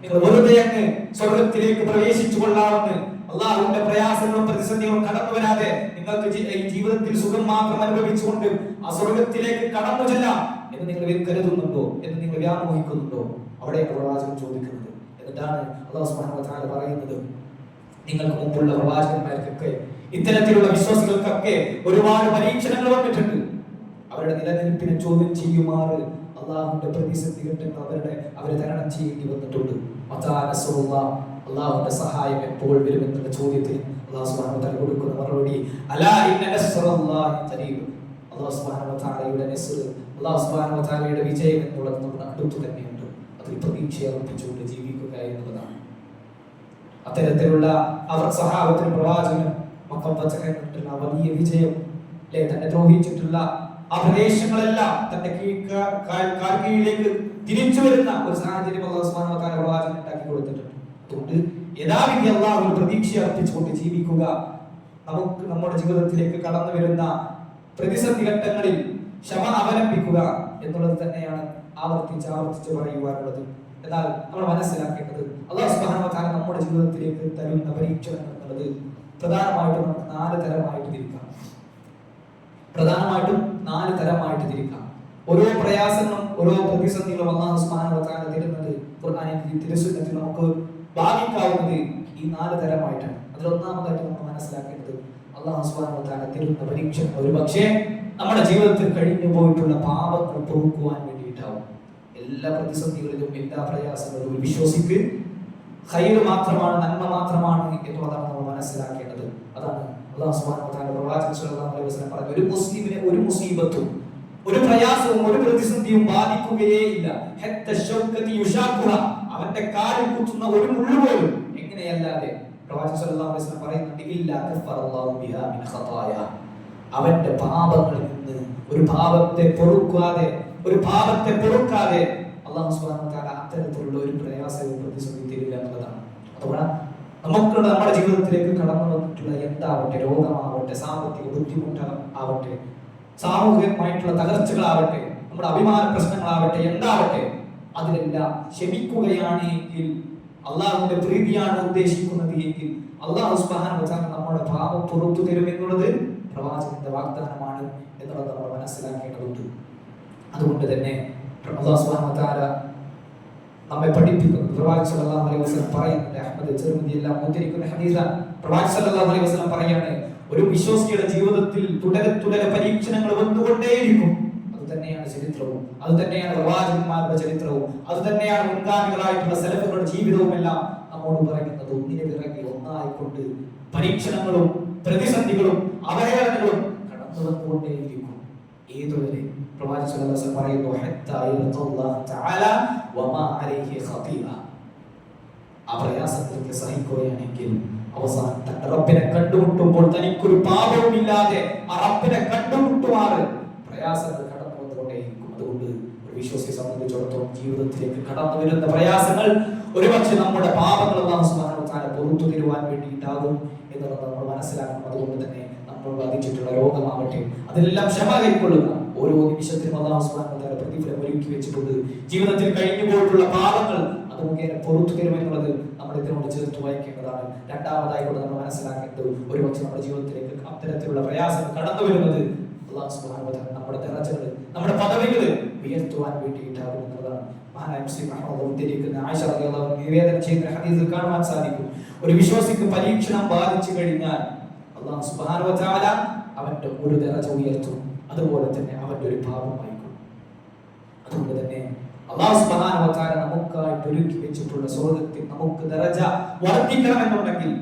നിങ്ങൾ വെറുതെ അങ്ങ് സ്വർഗത്തിലേക്ക് പ്രവേശിച്ചു കൊള്ളാമെന്ന്, അള്ളാഹുവിന്റെ പ്രയാസങ്ങളും പ്രതിസന്ധികളും കടന്നു വരാതെ നിങ്ങൾക്ക് ഈ ജീവിതത്തിൽ സുഖം മാത്രം അനുഭവിച്ചുകൊണ്ട് ആ സ്വർഗത്തിലേക്ക് കടന്നു ചെല്ലാം എന്ന് നിങ്ങൾ കരുതുന്നുണ്ടോ, എന്ന് നിങ്ങൾ വ്യാമോഹിക്കുന്നുണ്ടോ? അവിടെയാണ് പ്രവാചകൻ ചോദിക്കുന്നത്. എന്നിട്ടാണ് അല്ലാഹു സുബ്ഹാനഹു വ തആല പറയുന്നത്, നിങ്ങൾക്ക് മുമ്പുള്ള പ്രവാചകന്മാർക്കൊക്കെ ഇത്തരത്തിലുള്ള വിശ്വാസികൾക്കൊക്കെ ഒരുപാട് പരീക്ഷണങ്ങൾ വന്നിട്ടുണ്ട്. അവരുടെ നിലനിൽപ്പിനെ ചോദ്യം ചെയ്യുമാറ് അള്ളാഹുവിന്റെ പ്രതിസന്ധി ഘട്ടങ്ങൾ അവരെ തരണം ചെയ്യേണ്ടി വന്നിട്ടുണ്ട്. അള്ളാഹുവിന്റെ സഹായം എപ്പോൾ വരുമെന്നുള്ള ചോദ്യത്തിന് അല്ലാഹു സുബ്ഹാനഹു വ തആല കൊടുക്കുന്ന മറുപടി, അലാ ഇന്ന നസ്റല്ലാഹി ഖരീബ്. അല്ലാഹു സുബ്ഹാനഹു വ തആലയുടെ നസ്ർ, അല്ലാഹു സുബ്ഹാനഹു വ തആലയുടെ വിജയം എന്നുള്ളത് നമ്മുടെ അടുത്ത് തന്നെയുണ്ട്. അതിൽ പ്രതീക്ഷ അർപ്പിച്ചുകൊണ്ട് ജീവിക്കുക എന്നുള്ളതാണ്. അത്തരത്തിലുള്ള അവർ സഹാബത്തിന് പ്രവാചകനും മക്കപ്പച്ചകനുള്ള വലിയ വിജയം, തന്നെ ദ്രോഹിച്ചിട്ടുള്ള ആ പ്രദേശങ്ങളെല്ലാം തന്റെ കീഴിലേക്ക് തിരിച്ചു വരുന്ന ഒരു സാഹചര്യം അല്ലാഹു സുബ്ഹാനഹു വ തആല പ്രവാചകൻ ഉണ്ടാക്കി കൊടുത്തിട്ടുണ്ട്. അതുകൊണ്ട് യഥാവിധി അല്ലാഹുവിൽ പ്രതീക്ഷ അർപ്പിച്ചുകൊണ്ട് ജീവിക്കുക. നമുക്ക് നമ്മുടെ ജീവിതത്തിലേക്ക് കടന്നു വരുന്ന പ്രതിസന്ധി ഘട്ടങ്ങളിൽ ക്ഷമ അവലംബിക്കുക എന്നുള്ളത് തന്നെയാണ് ആവർത്തിച്ച് പറയുവാനുള്ളത്. എന്നാൽ നമ്മൾ മനസ്സിലാക്കേണ്ടത്, അല്ലാഹു സുബ്ഹാനഹു വ തആല നമ്മുടെ ജീവിതത്തിലേക്ക് തരുന്ന പരീക്ഷണങ്ങൾ എന്നുള്ളത് പ്രധാനമായിട്ടും നമുക്ക് നാല് തരമായിട്ട് തിരിക്കാം. ഓരോ പ്രയാസങ്ങളും ഓരോ പ്രതിസന്ധികളും അല്ലാഹു സുബ്ഹാനഹു വ തആല തരുന്നത് ഖുർആനിൽ തിരുസുന്നത്തിൽ നമുക്ക് ഭാഗിക്കാവുന്നത് ഈ നാല് തരമായിട്ടാണ്. അതിൽ ഒന്നാമതായിട്ട് നമ്മൾ മനസ്സിലാക്കേണ്ടത്, അല്ലാഹു സുബ്ഹാനഹു വ തആല തരുന്ന പരീക്ഷണം ഒരുപക്ഷേ നമ്മുടെ ജീവിതത്തിൽ കഴിഞ്ഞു പോയിട്ടുള്ള പാപങ്ങൾ പൊറുക്കുവാൻ വേണ്ടിയിട്ടാവും. എല്ലാ പ്രതിസന്ധികളിലും എല്ലാ പ്രയാസങ്ങളിലും ഒരു വിശ്വാസിക്ക് ഖൈർ മാത്രമാണ്, നന്മ മാത്രമാണ് എന്നുള്ളതാണ് നമ്മൾ മനസ്സിലാക്കേണ്ടത്. അതാണ് അല്ലാഹു സുബ്ഹാനഹു വ തആല പ്രവാചകൻ സ്വല്ലല്ലാഹു അലൈഹി വസല്ലം പറഞ്ഞ, ഒരു മുസ്ലിമിനെ ഒരു മുസീബത്തും ഒരു പ്രയാസവും ഒരു പ്രതിസന്ധിയും ബാധിക്കുകയേയില്ല. അവന്റെ കാലിൽ കുത്തുന്ന ഒരു മുള്ളു പോലും എങ്ങനെയല്ലാതെ പ്രവാചകൻ സ്വല്ലല്ലാഹു അലൈഹി വസല്ലം പറയുന്നുണ്ട്, ഇല്ലാ കഫറല്ലാഹു ബിഹാ മിൻ ഖതായ. അവന്റെ പാപങ്ങളിൽ നിന്ന് ഒരു പാപത്തെ പൊറുക്കാതെ അല്ലാഹു സുബ്ഹാനഹു വ തആല അത്തരത്തിലുള്ള ഒരു പ്രയാസവും പ്രതിസന്ധി തരില്ല എന്നുള്ളതാണ്. അതുകൊണ്ട് നമ്മുടെ ജീവിതത്തിലേക്ക് കടന്നു വന്നിട്ടുള്ള എന്താവട്ടെ, രോഗമാവട്ടെ, സാമ്പത്തിക ബുദ്ധിമുട്ടാവട്ടെ, സാമൂഹികമായിട്ടുള്ള തകർച്ചകളാവട്ടെ, നമ്മുടെ അഭിമാന പ്രശ്നങ്ങളാവട്ടെ, എന്താവട്ടെ, അതിലെല്ലാം ക്ഷമിക്കുകയാണ് എങ്കിൽ, അള്ളാഹുവിന്റെ പ്രീതിയാണ് ഉദ്ദേശിക്കുന്നത് എങ്കിൽ അല്ലാഹു സുബ്ഹാനഹു വ തആല നമ്മുടെ പാപം പുറത്തു തരും എന്നുള്ളത് പ്രവാചകന്റെ വാഗ്ദാനമാണ് എന്നുള്ളത് നമ്മൾ മനസ്സിലാക്കേണ്ടതുണ്ട്. അതുകൊണ്ട് തന്നെ അല്ലാഹു സുബ്ഹാനഹു വ തആല നമ്മെ പഠിപ്പിക്കുന്നു. പ്രവാചകൻ സല്ലല്ലാഹു അലൈഹി വസല്ലം പറയുന്നുണ്ട്, അഹ്മദ് തിർമിദി എല്ലാം ഉദ്ധരിക്കുന്ന ഹദീസാണ്. പ്രവാചകൻ സല്ലല്ലാഹു അലൈഹി വസല്ലം പറയാണ്, ഒരു വിശ്വാസിയുടെ ജീവിതത്തിൽ തുടരെ പരീക്ഷണങ്ങൾ വന്നുകൊണ്ടേയിരിക്കും. അത് തന്നെയാണ് ചരിത്രവും, അത് തന്നെയാണ് പ്രവാചകന്മാരുടെ ചരിത്രവും, അത് തന്നെയാണ് മുൻഗാമികളായിട്ടുള്ള സലഫുകളുടെ ജീവിതവും എല്ലാം നമ്മോട് പറയുന്നത്. ഒന്നിനെ പിറകെ ഒന്നായിക്കൊണ്ട് പരീക്ഷണങ്ങളും പ്രതിസന്ധികളും അവഹേളനങ്ങളും കടന്നു വന്നുകൊണ്ടേയിരിക്കും. ഏതുവരെ? പ്രവാചകൻ സല്ലല്ലാഹു അലൈഹി വസല്ലം പറയുന്നു, ഹത്താ യൽഖല്ലാഹു തആല വമാ അലൈഹി ഖതീഅ. ആ പ്രയാസങ്ങൾക്ക് സഹിക്കുകയാണെങ്കിൽ അവസാനം തന്റെ റബ്ബിനെ കണ്ടുമുട്ടുമ്പോൾ തനിക്കൊരു പാപവും ഇല്ലാതെ ആ റബ്ബിനെ കണ്ടുമുട്ടുമാറ് പ്രയാസങ്ങൾ കടന്നു വന്നുകൊണ്ടേയിരിക്കും. അതുകൊണ്ട് ഒരു വിശ്വാസിയെ സംബന്ധിച്ചിടത്തോളം ജീവിതത്തിലേക്ക് കടന്നു വരുന്ന പ്രയാസങ്ങൾ ഒരുപക്ഷെ നമ്മുടെ പാപങ്ങൾ അല്ലാഹു സുബ്ഹാനഹു വ തആല പുറത്തു തരുവാൻ വേണ്ടിയിട്ടാകും എന്നുള്ളത് നമ്മൾ മനസ്സിലാക്കണം. അതുകൊണ്ട് തന്നെ നമ്മൾ ബാധിച്ചിട്ടുള്ള രോഗമാവട്ടെ, അതെല്ലാം ക്ഷമ കൈക്കൊള്ളുക. ഓരോ നിമിഷത്തിലും അല്ലാഹു സുബ്ഹാനഹു വ തആല പ്രതിഫലം ഒരുക്കി വെച്ചിട്ടുണ്ട്. ജീവിതത്തിൽ കഴിഞ്ഞു പോയിട്ടുള്ള പാപങ്ങൾ അത് മുഖേന പുറത്തു തരുമെന്നുള്ളത് നമ്മൾ ഇതിനോട് ചേർത്ത് വായിക്കേണ്ടതാണ്. രണ്ടാമതായി കൂടെ നമ്മൾ മനസ്സിലാക്കേണ്ടത്, ഒരുപക്ഷെ നമ്മുടെ ജീവിതത്തിലേക്ക് അത്തരത്തിലുള്ള പ്രയാസങ്ങൾ കടന്നു വരുന്നത് അല്ലാഹു സുബ്ഹാനഹു വ തആല നമ്മുടെ ദറജകൾ, നമ്മുടെ പദവികൾ ഉയർത്തുവാൻ വേണ്ടിയിട്ടാകും എന്നുള്ളതാണ്. മഹാനായ മുസ്ലിം അഹ്മദ് ഉദ്ധരിക്കുന്ന ആയിഷ റളിയല്ലാഹു അൻഹ നിവേദനം ചെയ്യുന്ന ഹദീസിൽ കാണുവാൻ സാധിക്കും, ഒരു വിശ്വാസിക്ക് പരീക്ഷണം ബാധിച്ചു കഴിഞ്ഞാൽ അല്ലാഹു സുബ്ഹാനഹു വ തആല അവന്റെ ഒരു ദറജ ഉയർത്തും, അതുപോലെ തന്നെ അവന്റെ ഒരു പാപം മായ്ക്കും. അതുകൊണ്ട് തന്നെ അല്ലാഹു സുബ്ഹാനഹു വ തആല നമുക്കായിട്ട് ഒരുക്കി വെച്ചിട്ടുള്ള സ്വർഗ്ഗത്തിൽ നമുക്ക് ദറജ വർദ്ധിക്കണമെന്നുണ്ടെങ്കിൽ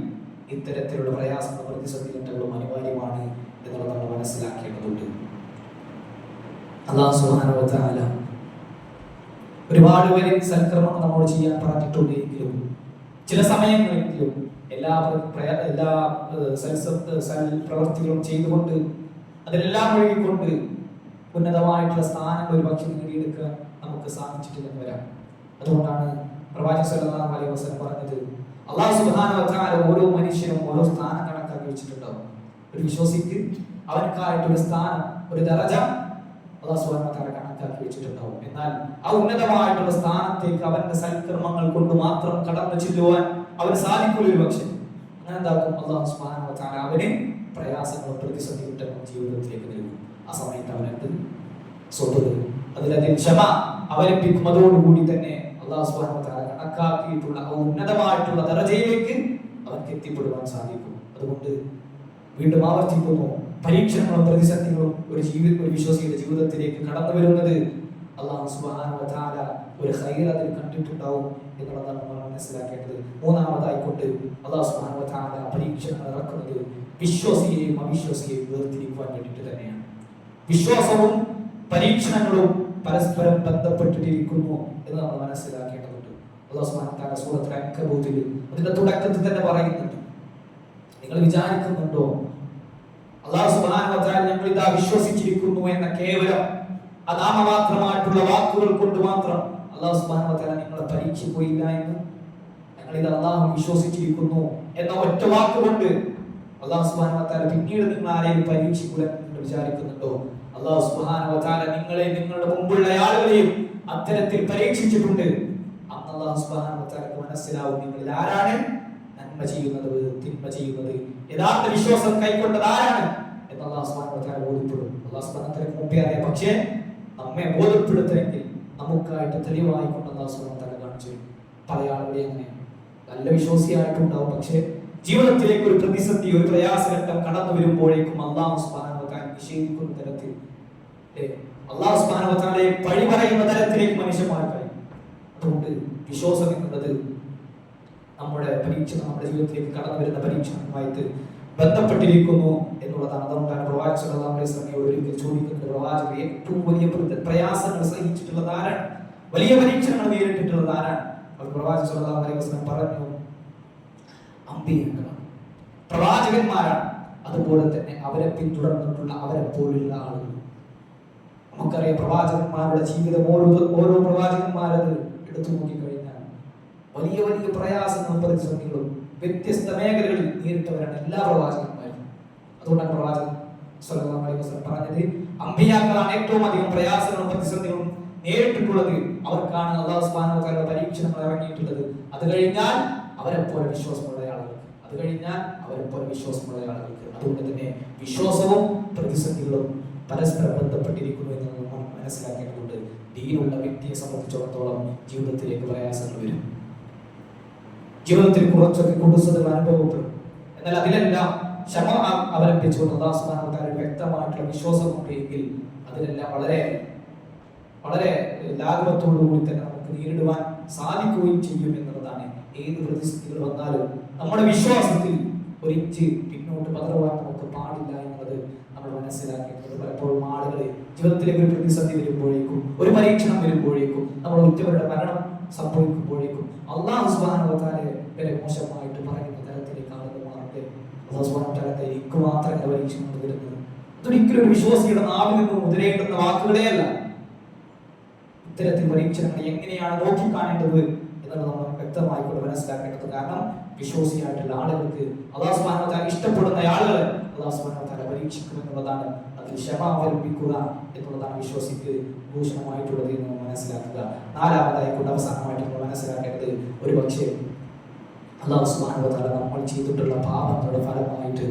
ഇത്തരത്തിലുള്ള പ്രയാസങ്ങളും പ്രതിസന്ധി ഘട്ടങ്ങളും അനിവാര്യമാണ് എന്നുള്ളത് നമ്മൾ മനസ്സിലാക്കേണ്ടതുണ്ട്. അല്ലാഹു സുബ്ഹാനഹു വ തആല ഒരുപാട് വലിയ സൽക്കർമ്മങ്ങൾ നമ്മോട് ചെയ്യാൻ പറഞ്ഞിട്ടുണ്ടെങ്കിലും ചില സമയങ്ങളിലും എല്ലാ പ്രവർത്തികളും ചെയ്തുകൊണ്ട് അതെല്ലാം ഒഴുകിക്കൊണ്ട് ഉന്നതമായിട്ടുള്ള സ്ഥാനങ്ങൾ ഒരു പക്ഷെ നേടിയെടുക്കാൻ നമുക്ക് സാധിച്ചിട്ടില്ലെന്ന് വരാം. അതുകൊണ്ടാണ് പ്രവാചകൻ സല്ലല്ലാഹു അലൈഹി വസല്ലം പറഞ്ഞത്, അല്ലാഹു സുബ്ഹാനഹു വ തആല ഓരോ മനുഷ്യനും ഓരോ സ്ഥാനം കണക്കാക്കി വെച്ചിട്ടുണ്ടാവും. ഒരു വിശ്വാസിക്ക് അവനക്കായിട്ട് ഒരു സ്ഥാനം, ഒരു ദറജ അല്ലാഹു സുബ്ഹാനഹു വ തആല കണക്കാക്കി വെച്ചിട്ടുണ്ടാവും. എന്നാൽ ആ ഉന്നതമായിട്ടുള്ള സ്ഥാനത്തേക്ക് അവന്റെ സൽക്കർമ്മങ്ങൾ കൊണ്ട് മാത്രം കടന്നു ചെല്ലുവാൻ അവന് സാധിക്കില്ല. ഒരു പക്ഷെ അങ്ങനെ എന്താക്കും, അല്ലാഹു സുബ്ഹാനഹു വ തആല അവന് പ്രയാസങ്ങളും പ്രതിസന്ധി ഘട്ടങ്ങളും ജീവിതത്തിലേക്ക് നൽകും. ആ സമയത്ത് അവനെന്ത് സ്വത്ത് അതിലധികം ക്ഷമ അവലംബിക്കുന്നതോടുകൂടി തന്നെ അല്ലാഹു സുബ്ഹാനഹു വ തആല കണക്കാക്കിയിട്ടുള്ള ഉന്നതമായിട്ടുള്ള ദറജയിലേക്ക് അവർക്ക് എത്തിപ്പെടുവാൻ സാധിക്കും. അതുകൊണ്ട് വീണ്ടും ആവർത്തിക്കുന്നു, പരീക്ഷണങ്ങളും പ്രതിസന്ധികളും ഒരു വിശ്വാസിയുടെ ജീവിതത്തിലേക്ക് കടന്നു വരുന്നത് അല്ലാഹു സുബ്ഹാനഹു വ തആല ഒരു ഖൈർ അതിൽ കണ്ടിട്ടുണ്ടാവും എന്നുള്ളതാണ് നമ്മൾ മനസ്സിലാക്കേണ്ടത്. മൂന്നാമതായിക്കൊണ്ട് അല്ലാഹു സുബ്ഹാനഹു വ തആല പരീക്ഷണങ്ങൾ ഇറക്കുന്നത് വിശ്വാസിയെയും അവിശ്വാസിയെയും വേർതിരിക്കുവാൻ വേണ്ടിയിട്ട് തന്നെയാണ്. വിശ്വാസവും പരീക്ഷണങ്ങളും പരസ്പരം ബന്ധപ്പെട്ടിരിക്കുന്നു എന്ന് നമ്മൾ മനസ്സിലാക്കേണ്ടതുണ്ട്. അല്ലാഹു സുബ്ഹാനഹു വ തആല സൂറത്തുൽ അൻകബൂത്തിൽ അതിന്റെ തുടക്കത്തിൽ തന്നെ പറയുന്നുണ്ട്, നിങ്ങൾ വിചാരിക്കുന്നുണ്ടോ അല്ലാഹു സുബ്ഹാനഹു വ തആല ഞങ്ങൾ ഇതാ വിശ്വസിച്ചിരിക്കുന്നു എന്ന കേവലം നാമമാത്രമായിട്ടുള്ള വാക്കുകൾ കൊണ്ട് മാത്രം അല്ലാഹു സുബ്ഹാനഹു വ തആല നിങ്ങളെ പരീക്ഷിക്കുകയില്ല എന്ന്? ഞങ്ങൾ ഇത് അല്ലാഹു വിശ്വസിച്ചിരിക്കുന്നു എന്ന ഒറ്റ വാക്കുകൊണ്ട് അല്ലാഹു സുബ്ഹാനഹു വ തആല പിന്നീട് നിങ്ങൾ ആരെയും പരീക്ഷിക്കുക എന്ന് വിചാരിക്കുന്നുണ്ടോ? അല്ലാഹു സുബ്ഹാനഹു വ തആല നിങ്ങളെ നിങ്ങളുടെ മുമ്പുള്ള ആളുകളെയും അത്തരത്തിൽ പരീക്ഷിച്ചിട്ടുണ്ട്. അന്ന് അല്ലാഹു സുബ്ഹാനഹു വ തആലക്ക് മനസ്സിലാവും നിങ്ങളിൽ ആരാണ് നന്മ ചെയ്യുന്നത്, തിന്മ ചെയ്യുന്നത്, യഥാർത്ഥ വിശ്വാസം കൈക്കൊണ്ടത് ആരാണ് എന്ന് അല്ലാഹു സുബ്ഹാനഹു വ തആല ബോധ്യപ്പെടും. അല്ലാഹു സുബ്ഹാനഹു വ തആല മുമ്പേ അറിയാം. പക്ഷേ നമ്മെ ബോധ്യപ്പെടുത്തണമെങ്കിൽ നമുക്കായിട്ട് തെളിവായിക്കൊണ്ട് അല്ലാഹു സുബ്ഹാനഹു വ തആല കാണിച്ചു. പല ആളുകളെ അങ്ങനെ നല്ല വിശ്വാസിയായിട്ടുണ്ടാവും, പക്ഷേ ജീവിതത്തിലേക്ക് ഒരു പ്രതിസന്ധി, ഒരു പ്രയാസഘട്ടം കടന്നു വരുമ്പോഴേക്കും അല്ലാഹു സുബ്ഹാനഹു വ തആല നിഷേധിക്കുന്ന തരത്തിൽ അല്ലാഹു സുബ്ഹാനഹു വ തആലയെ പഴി പറയുന്ന തരത്തിലേക്ക് മനുഷ്യന്മാർ കഴിയും. അതുകൊണ്ട് വിശ്വാസം എന്നുള്ളത് നമ്മുടെ ജീവിതത്തിലേക്ക് കടന്നു വരുന്ന പരീക്ഷണവുമായിട്ട് ബന്ധപ്പെട്ടിരിക്കുന്നു എന്നുള്ളതാണ്. അതുകൊണ്ടാണ് പ്രവാചകൻ സല്ലല്ലാഹു അലൈഹി വസല്ലം ഒരിക്കൽ ചോദിക്കുന്നത്, പ്രവാചകൻ ഏറ്റവും വലിയ പ്രയാസങ്ങൾ സഹിച്ചിട്ടുള്ളത് ആരാണ്, വലിയ പരീക്ഷണങ്ങൾ നേരിട്ടിട്ടുള്ളത് ആരാണ്? അപ്പോൾ പ്രവാചകൻ സല്ലല്ലാഹു അലൈഹി വസല്ലം പറഞ്ഞു, അമ്പിയാക്കളാണ്, പ്രവാചകന്മാരാണ്, അതുപോലെ തന്നെ അവരെ പിന്തുടർന്നിട്ടുള്ള അവരെ പോലുള്ള ആളുകൾ. നമുക്കറിയാം പ്രവാചകന്മാരുടെ ജീവിതം, ഓരോ പ്രവാചകന്മാരത് എടുത്തു നോക്കിക്കഴിഞ്ഞാൽ വലിയ വലിയ പ്രയാസങ്ങളും പ്രതിസന്ധികളും വ്യത്യസ്ത മേഖലകളിൽ നേരിട്ടവരാണ് എല്ലാ പ്രവാചകന്മാരും. അതുകൊണ്ടാണ് പ്രവാചകൻ സല്ലല്ലാഹു അലൈഹി വസല്ലം പറഞ്ഞത്, അമ്പിയാക്കളാണ് ഏറ്റവും അധികം പ്രയാസങ്ങളും പ്രതിസന്ധികളും നേരിട്ടിട്ടുള്ളത്, അവർക്കാണ് അല്ലാഹു സുബ്ഹാനഹു വ തആല പരീക്ഷണങ്ങൾ ഇറങ്ങിയിട്ടുള്ളത്. അത് കഴിഞ്ഞാൽ അവരെപ്പോലെ വിശ്വാസമുള്ള ആളുകൾക്ക്, അതുകൊണ്ട് തന്നെ വിശ്വാസവും പ്രതിസന്ധികളും പരസ്പരം ബന്ധപ്പെട്ടിരിക്കുന്നു എന്ന് നമ്മൾ മനസ്സിലാക്കേണ്ടതുണ്ട്. ദീനുള്ള വ്യക്തിയെ സംബന്ധിച്ചിടത്തോളം ജീവിതത്തിലേക്ക് പ്രയാസങ്ങൾ വരും, ജീവിതത്തിൽ കുറച്ചൊക്കെ കുടുസതകൾ അനുഭവപ്പെടും. എന്നാൽ അതിലെല്ലാം ക്ഷമ അവലംബിച്ചുകൊണ്ട് അല്ലാഹു സുബ്ഹാനഹു വ തആല വ്യക്തമായിട്ടുള്ള വിശ്വാസം ഉണ്ടെങ്കിൽ അതിലെല്ലാം വളരെ വളരെ ലാഘവത്തോടുകൂടി തന്നെ നമുക്ക് നേരിടുവാൻ സാധിക്കുകയും ചെയ്യും എന്നുള്ളതാണ്. ഏത് പ്രതിസന്ധികൾ വന്നാലും നമ്മുടെ വിശ്വാസത്തിൽ ഒരിഞ്ച് പിന്നോട്ട് പതറുവാൻ നമുക്ക് പാടില്ല എന്നുള്ളത് നമ്മൾ മനസ്സിലാക്കേണ്ടത്. പലപ്പോഴും ആളുകൾ ജീവിതത്തിലേക്ക് ഒരു പ്രതിസന്ധി വരുമ്പോഴേക്കും, ഒരു പരീക്ഷണം വരുമ്പോഴേക്കും, നമ്മൾ ഉറ്റവരുടെ മരണം സംഭവിക്കുമ്പോഴേക്കും അല്ലാഹു സുബ്ഹാനഹു വ തആല വരെ മോശമായിട്ട് പറയുന്ന തരത്തിലേക്ക് ആളുകൾ മാറട്ടെ. അല്ലാഹു സുബ്ഹാനഹു വ തആല എനിക്ക് മാത്രമല്ല പരീക്ഷണങ്ങൾ വരുന്നത്. അതൊരിക്കലും ഒരു വിശ്വാസിയുടെ നാവിൽ നിന്ന് മുതിരേണ്ടുന്ന വാക്കുകളേ അല്ല. ഇത്തരത്തിൽ പരീക്ഷണങ്ങൾ എങ്ങനെയാണ് നോക്കിക്കാണേണ്ടത് എന്നുള്ളത് നമ്മൾ വ്യക്തമായിക്കൊണ്ട് മനസ്സിലാക്കേണ്ടത്. കാരണം വിശ്വാസിയായിട്ടുള്ള ആളുകൾക്ക് അല്ലാഹു സുബ്ഹാനഹു വ തആല ഇഷ്ടപ്പെടുന്ന ആളുകളെ അല്ലാഹു സുബ്ഹാനഹു വ തആല പരീക്ഷിക്കുമെന്നുള്ളതാണ്. അതിൽ ക്ഷമ അവലംബിക്കുക എന്നുള്ളതാണ് വിശ്വാസിക്ക് ഭൂഷണമായിട്ടുള്ളത് എന്ന് നമ്മൾ മനസ്സിലാക്കുക. നാലാമതായിക്കൊണ്ട് അവസാനമായിട്ട് നമ്മൾ മനസ്സിലാക്കേണ്ടത്, ഒരു പക്ഷേ അല്ലാഹു സുബ്ഹാനഹു വ തആല നമ്മൾ ചെയ്തിട്ടുള്ള പാപങ്ങളുടെ ഫലമായിട്ട്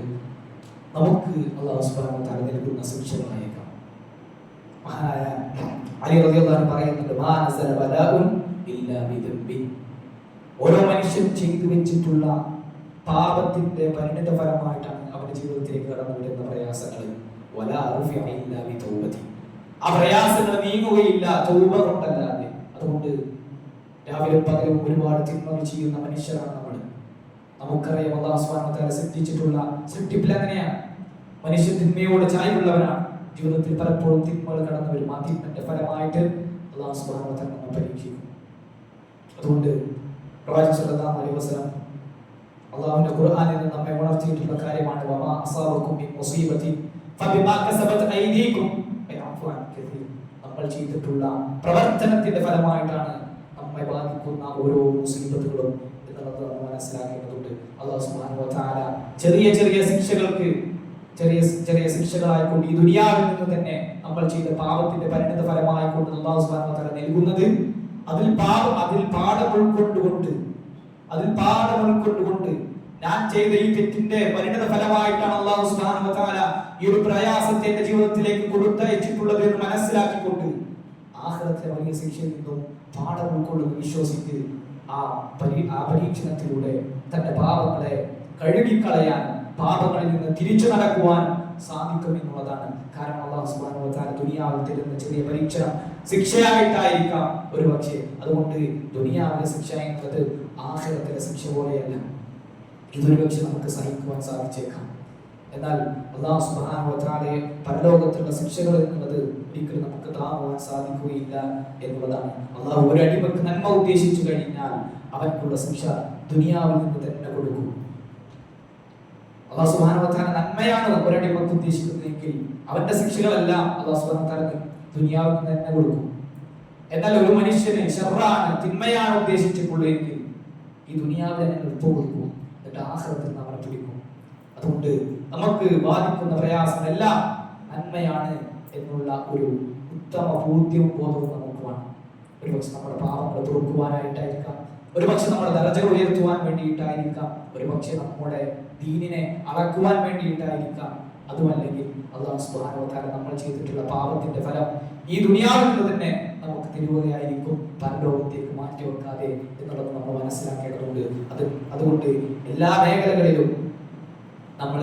നമുക്ക് അല്ലാഹു സുബ്ഹാനഹു വ തആല നൽകുന്ന ശിക്ഷകളായേക്കാം. മഹാനായ അലി റളിയല്ലാഹു അൻഹു പറയുന്നുണ്ട്, മാ നസല ബലാഉൻ ഇല്ലാ ബിദംബി. ഓരോ മനുഷ്യൻ ചെയ്തു വെച്ചിട്ടുള്ള പാപത്തിന്റെ പരിണിത ഫലമായിട്ടാണ് അവന്റെ ജീവിതത്തിലേക്ക് കടന്നു വരുന്ന പ്രയാസങ്ങൾ. വലാ റുഫിഅ ഇല്ലാ ബിതൗബതി. ആ പ്രയാസങ്ങൾ നീങ്ങുകയില്ല തൗബ കൊണ്ടല്ലാതെ. അതുകൊണ്ട് രാവിലെ പകലും ഒരുപാട് തിന്മകൾ ചെയ്യുന്ന മനുഷ്യരാണ് നമ്മൾ. നമുക്കറിയാം അല്ലാഹു സുബ്ഹാനഹു വ തആല സൃഷ്ടിച്ചിട്ടുള്ള സൃഷ്ടിപ്പിൽ അങ്ങനെയാണ്. മനുഷ്യൻ തിന്മയോട് ചായ്വുള്ളവനാണ്. ജീവിതത്തിൽ പലപ്പോഴും തിന്മകൾ കടന്നു വരും. ആ തിന്മയുടെ ഫലമായിട്ട് അല്ലാഹു സുബ്ഹാനഹു വ തആല നമ്മെ പരീക്ഷിക്കും. അതുകൊണ്ട് പ്രവാചകൻ സല്ലല്ലാഹു അലൈഹി വസല്ലം അല്ലാഹുവിന്റെ ഖുർആനിൽ നിന്ന് നമ്മെ ഉണർത്തിയിട്ടുള്ള കാര്യമാണ് വമാ അസാബകും മിൻ മുസീബത്തിൻ ഫബിമാ കസബത് ഐദീകും വയഅഫു അൻ കസീർ. നമ്മൾ ചെയ്തിട്ടുള്ള പ്രവർത്തനത്തിന്റെ ഫലമായിട്ടാണ് നമ്മെ ബാധിക്കുന്ന ഓരോ മുസീബത്തുകളും എന്നുള്ളത് നമ്മൾ മനസ്സിലാക്കേണ്ടതുണ്ട്. അല്ലാഹു സുബ്ഹാനഹു വ തആല ചെറിയ ചെറിയ ശിക്ഷകളായിക്കൊണ്ട് ഈ ദുനിയാവിൽ നിന്ന് തന്നെ നമ്മൾ ചെയ്ത പാപത്തിന്റെ പരിണിത ഫലമായിക്കൊണ്ട് അല്ലാഹു സുബ്ഹാനഹു വ തആല നൽകുന്നത് അതിൽ പാഠം ഉൾക്കൊണ്ടുകൊണ്ട് ഞാൻ ചെയ്ത ഈ തെറ്റിന്റെ പരിണിത ഫലമായിട്ടാണ് അല്ലാഹു സുബ്ഹാനഹു വ തആല ഈ ഒരു പ്രയാസത്തെ എന്റെ ജീവിതത്തിലേക്ക് കൊടുത്തയച്ചിട്ടുള്ളത് എന്ന് മനസ്സിലാക്കിക്കൊണ്ട് ആഖിറത്തിലെ വലിയ ശിക്ഷയിൽ നിന്നും പാഠം ഉൾക്കൊള്ളുന്ന വിശ്വസിക്ക് ആ പരീക്ഷണത്തിലൂടെ തന്റെ പാപങ്ങളെ കഴുകിക്കളയാൻ, പാപങ്ങളിൽ നിന്ന് തിരിച്ചു നടക്കുവാൻ സാധിക്കും എന്നുള്ളതാണ്. കാരണം അല്ലാഹു സുബ്ഹാനഹു വ തആല ദുനിയാവിൽ തരുന്ന ചെറിയ പരീക്ഷണം ശിക്ഷയായിട്ടായിരിക്കാം ഒരുപക്ഷെ. അതുകൊണ്ട് ദുനിയാവിലെ ശിക്ഷ എന്നത് ആഖിറത്തിലെ ശിക്ഷ പോലെയല്ല. ഇതൊരു പക്ഷെ നമുക്ക് സഹിക്കുവാൻ സാധിച്ചേക്കാം. എന്നാൽ അല്ലാഹു സുബ്ഹാനഹു വ തആല പരലോകത്തുള്ള ശിക്ഷകൾ എന്നുള്ളത് ഒരിക്കലും നമുക്ക് താങ്ങുവാൻ സാധിക്കുകയില്ല എന്നുള്ളതാണ്. അല്ലാഹു ഒരു അടിമക്ക് നന്മ ഉദ്ദേശിച്ചു കഴിഞ്ഞാൽ അവൻക്കുള്ള ശിക്ഷ ദുനിയാവിൽ നിന്ന് തന്നെ കൊടുക്കും. അല്ലാഹു സുബ്ഹാനഹു വ തആല നന്മയാണ് ഒരടിമക്ക് ഉദ്ദേശിക്കുന്നതെങ്കിൽ അവന്റെ ശിക്ഷകളെല്ലാം അല്ലാഹു സുബ്ഹാനഹു വ തആല ദുനിയാവിൽ നിന്ന് തന്നെ കൊടുക്കും. എന്നാൽ ഒരു മനുഷ്യന് ശർറാണ്, തിന്മയാണ് ഉദ്ദേശിച്ചിട്ടുള്ളതെങ്കിൽ ഈ ദുനിയാവിൽ തന്നെ കൊടുക്കും, എന്നിട്ട് ആഖിറത്തിൽ നമ്മളെ പിടിക്കും. അതുകൊണ്ട് നമുക്ക് ബാധിക്കുന്ന പ്രയാസമെല്ലാം നന്മയാണ് എന്നുള്ള ഒരു ഉത്തമ ബോധ്യവും ബോധവും നമുക്ക് വേണം. ഒരുപക്ഷെ നമ്മുടെ പാപങ്ങൾ പൊറുക്കുവാനായിട്ടായിരിക്കാം, ഒരുപക്ഷെ നമ്മുടെ ദർജകൾ ഉയർത്തുവാൻ വേണ്ടിയിട്ടായിരിക്കാം, ഒരുപക്ഷെ നമ്മുടെ ദീനിനെ അളക്കുവാൻ വേണ്ടിയിട്ടായിരിക്കാം. അതുമല്ലെങ്കിൽ അല്ലാഹു സുബ്ഹാനഹു വ തആല നമ്മൾ ചെയ്തിട്ടുള്ള പാപത്തിന്റെ ഫലം ഈ ദുനിയാവിൽ നിന്ന് തന്നെ നമുക്ക് തരുകയായിരിക്കും, പരലോകത്തേക്ക് മാറ്റി വെക്കാതെ എന്നുള്ളത് നമ്മൾ മനസ്സിലാക്കേണ്ടതുണ്ട്. അതുകൊണ്ട് എല്ലാ മേഖലകളിലും നമ്മൾ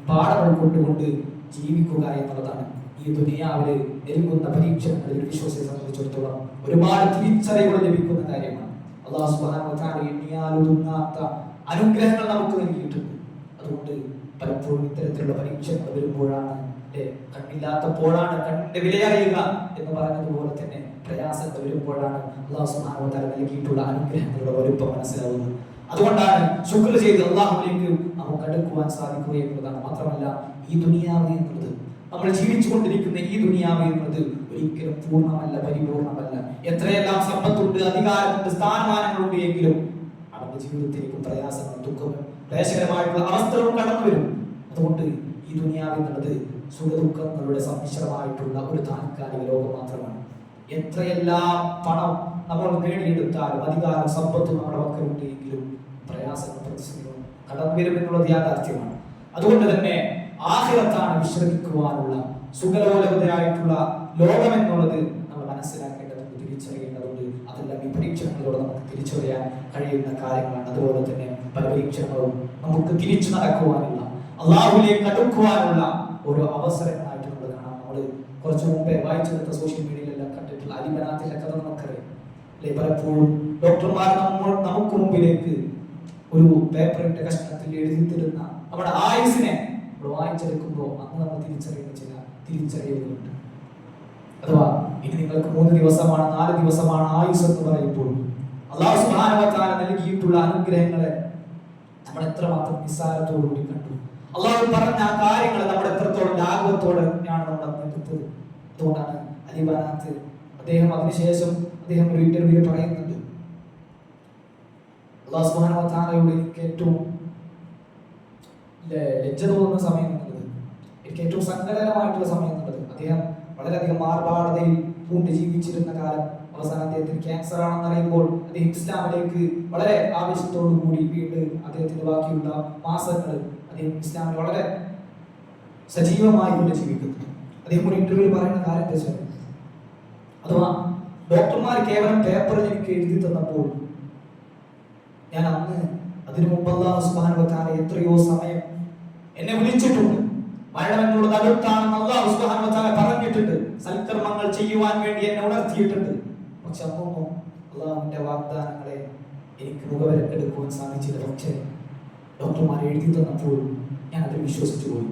പാഠം ഉൾക്കൊണ്ടുകൊണ്ട് ജീവിക്കുക എന്നുള്ളതാണ്. ഈ ദുനിയാവില് നൽകുന്ന പരീക്ഷണങ്ങളിൽ വിശ്വാസിയെ സംബന്ധിച്ചിടത്തോളം ഒരുപാട് തിരിച്ചറിവുകൾ ലഭിക്കുന്ന കാര്യമാണ്. അല്ലാഹു സുബ്ഹാനഹു വ തആല എണ്ണിയാലൊതുങ്ങാത്ത അനുഗ്രഹങ്ങൾ നമുക്ക് നൽകിയിട്ടുണ്ട്. അതുകൊണ്ട് പലപ്പോഴും ഇത്തരത്തിലുള്ള പരീക്ഷകൾ വരുമ്പോഴാണ്, കണ്ണില്ലാത്തപ്പോഴാണ് കണ്ണിന്റെ വിലയറിയുക എന്ന് പറഞ്ഞതുപോലെ തന്നെ പ്രയാസങ്ങൾ വരുമ്പോഴാണ് അല്ലാഹു സുബ്ഹാനഹു വ തആല നൽകിയിട്ടുള്ള അനുഗ്രഹങ്ങളുടെ വലുപ്പം മനസ്സിലാവുന്നത്. അതുകൊണ്ടാണ് ശുക്ർ ചെയ്ത് അല്ലാഹുവിലേക്ക് നമുക്ക് അടുക്കുവാൻ സാധിക്കുക എന്നുള്ളതാണ്. മാത്രമല്ല ഈ ദുനിയാവ് എന്നുള്ളത്, നമ്മൾ ജീവിച്ചുകൊണ്ടിരിക്കുന്ന ഈ ദുനിയാവ് എന്നത് ഒരിക്കലും പൂർണ്ണമല്ല, പരിപൂർണമല്ല. എത്രയെല്ലാം സമ്പത്തുണ്ട്, അധികാരമുണ്ട്, സ്ഥാനമാനങ്ങളുണ്ട് എങ്കിലും അവന്റെ ജീവിതത്തിലേക്കും പ്രയാസങ്ങളും ദുഃഖവും ക്ലേശകരമായിട്ടുള്ള അവസ്ഥകളും കടന്നു വരും. അതുകൊണ്ട് ഈ ദുനിയാവ് എന്നുള്ളത് സുഖദുഃഖങ്ങളുടെ സമ്മിശ്രമായിട്ടുള്ള ഒരു താൽക്കാലിക ലോകം മാത്രമാണ്. എത്രയെല്ലാം പണം നമ്മൾ നേടിയെടുത്താലും അധികാരം സമ്പത്തും നമ്മുടെ പക്കലുണ്ട് എങ്കിലും പ്രയാസങ്ങളും പ്രതിസന്ധികളും കടന്നു വരും എന്നുള്ളത് യാഥാർത്ഥ്യമാണ്. അതുകൊണ്ട് തന്നെ ആഖിറത്താണ് വിശ്രമിക്കുവാനുള്ള സുഖലോലഭതയായിട്ടുള്ള ലോകം എന്നുള്ളത് നമ്മൾ മനസ്സിലാക്കേണ്ടതുണ്ട്, തിരിച്ചറിയേണ്ടതുണ്ട്. അതെല്ലാം ഈ പരീക്ഷണങ്ങളിലൂടെ നമുക്ക് തിരിച്ചറിയാൻ കഴിയുന്ന കാര്യങ്ങളാണ്. അതുപോലെ തന്നെ പല പരീക്ഷണങ്ങളും നമുക്ക് തിരിച്ചു നടക്കുവാനുള്ള, അള്ളാഹുവിലേക്ക് അടുക്കുവാനുള്ള ഓരോ അവസരങ്ങളായിട്ട് നമ്മൾ കാണാം. നമ്മൾ കുറച്ചു മുമ്പേ വായിച്ചെടുത്ത സോഷ്യൽ മീഡിയയിലെല്ലാം കണ്ടിട്ടുള്ള അലിബനാത്തിന്റെ കഥ നമുക്കറിയാം അല്ലെ. പലപ്പോഴും ഡോക്ടർമാർ നമുക്ക് മുമ്പിലേക്ക് ഒരു പേപ്പറിന്റെ കഷ്ണത്തിൽ എഴുതി തരുന്ന നമ്മുടെ ആയുസിനെ നമ്മൾ വായിച്ചെടുക്കുമ്പോൾ അന്ന് നമ്മൾ തിരിച്ചറിയുന്ന ചില തിരിച്ചറിയലുകളുണ്ട്. അഥവാ ഇനി നിങ്ങൾക്ക് 3 ദിവസമാണ് 4 ദിവസമാണ് ആയുസ് എന്ന് പറയുമ്പോൾ അല്ലാഹു സുബ്ഹാനഹു വ തആല നൽകിയിട്ടുള്ള അനുഗ്രഹങ്ങളെ നമ്മൾ എത്രമാത്രം നിസ്സാരത്തോടുകൂടി കണ്ടു. അല്ലാഹു പറഞ്ഞ ആ കാര്യങ്ങളെ നമ്മൾ എത്രത്തോളം ലാഘവത്തോടെയാണ് നമ്മൾ എടുത്തത്. അതുകൊണ്ടാണ് അലിബനാത്ത് അതിനുശേഷം അദ്ദേഹം ഒരു ഇന്റർവ്യൂ പറയുന്നുണ്ട്, അല്ലാഹു സുബ്ഹാനഹു വ തആലയോട് എനിക്ക് ഏറ്റവും ലജ്ജ തോന്നുന്ന സമയം എന്നുള്ളത്, എനിക്ക് ഏറ്റവും സങ്കടകരമായിട്ടുള്ള സമയം എന്നുള്ളത്, അദ്ദേഹം വളരെയധികം ആർഭാടതയിൽ പൂണ്ട് ജീവിച്ചിരുന്ന കാലം അവസാനം അദ്ദേഹത്തിന് ക്യാൻസർ ആണെന്ന് അറിയുമ്പോൾ അദ്ദേഹം ഇസ്ലാമിലേക്ക് വളരെ ആവേശത്തോടു കൂടി വീണ്ടും അദ്ദേഹത്തിന്റെ ബാക്കിയുള്ള മാസങ്ങൾ അദ്ദേഹം ഇസ്ലാമിൽ വളരെ സജീവമായി കൊണ്ട് ജീവിക്കുന്നു. അദ്ദേഹം ഒരു ഇന്റർവ്യൂവിൽ പറയുന്ന കാര്യം വെച്ചാൽ, അഥവാ ഡോക്ടർമാർ കേവലം പേപ്പറിൽ എനിക്ക് എഴുതി തന്നപ്പോൾ ഞാൻ അന്ന് അതിനു മുമ്പ് അല്ലാഹു സുബ്ഹാനഹു വ തആല എത്രയോ സമയം എന്നെ വിളിച്ചിട്ടുണ്ട്. മരണം എന്നുള്ളത് അടുത്താണെന്ന് അല്ലാഹു സുബ്ഹാനഹു വ തആല പറഞ്ഞിട്ടുണ്ട്. സൽക്കർമ്മങ്ങൾ ചെയ്യുവാൻ വേണ്ടി എന്നെ ഉണർത്തിയിട്ടുണ്ട്. പക്ഷെ അതൊന്നും അല്ലാഹുവിന്റെ വാഗ്ദാനങ്ങളെ എനിക്ക് മുഖവിലക്കെടുക്കുവാൻ സാധിച്ചില്ല. പക്ഷേ ഡോക്ടർമാർ എഴുതി തന്നപ്പോൾ ഞാൻ അതിൽ വിശ്വസിച്ചു പോയി.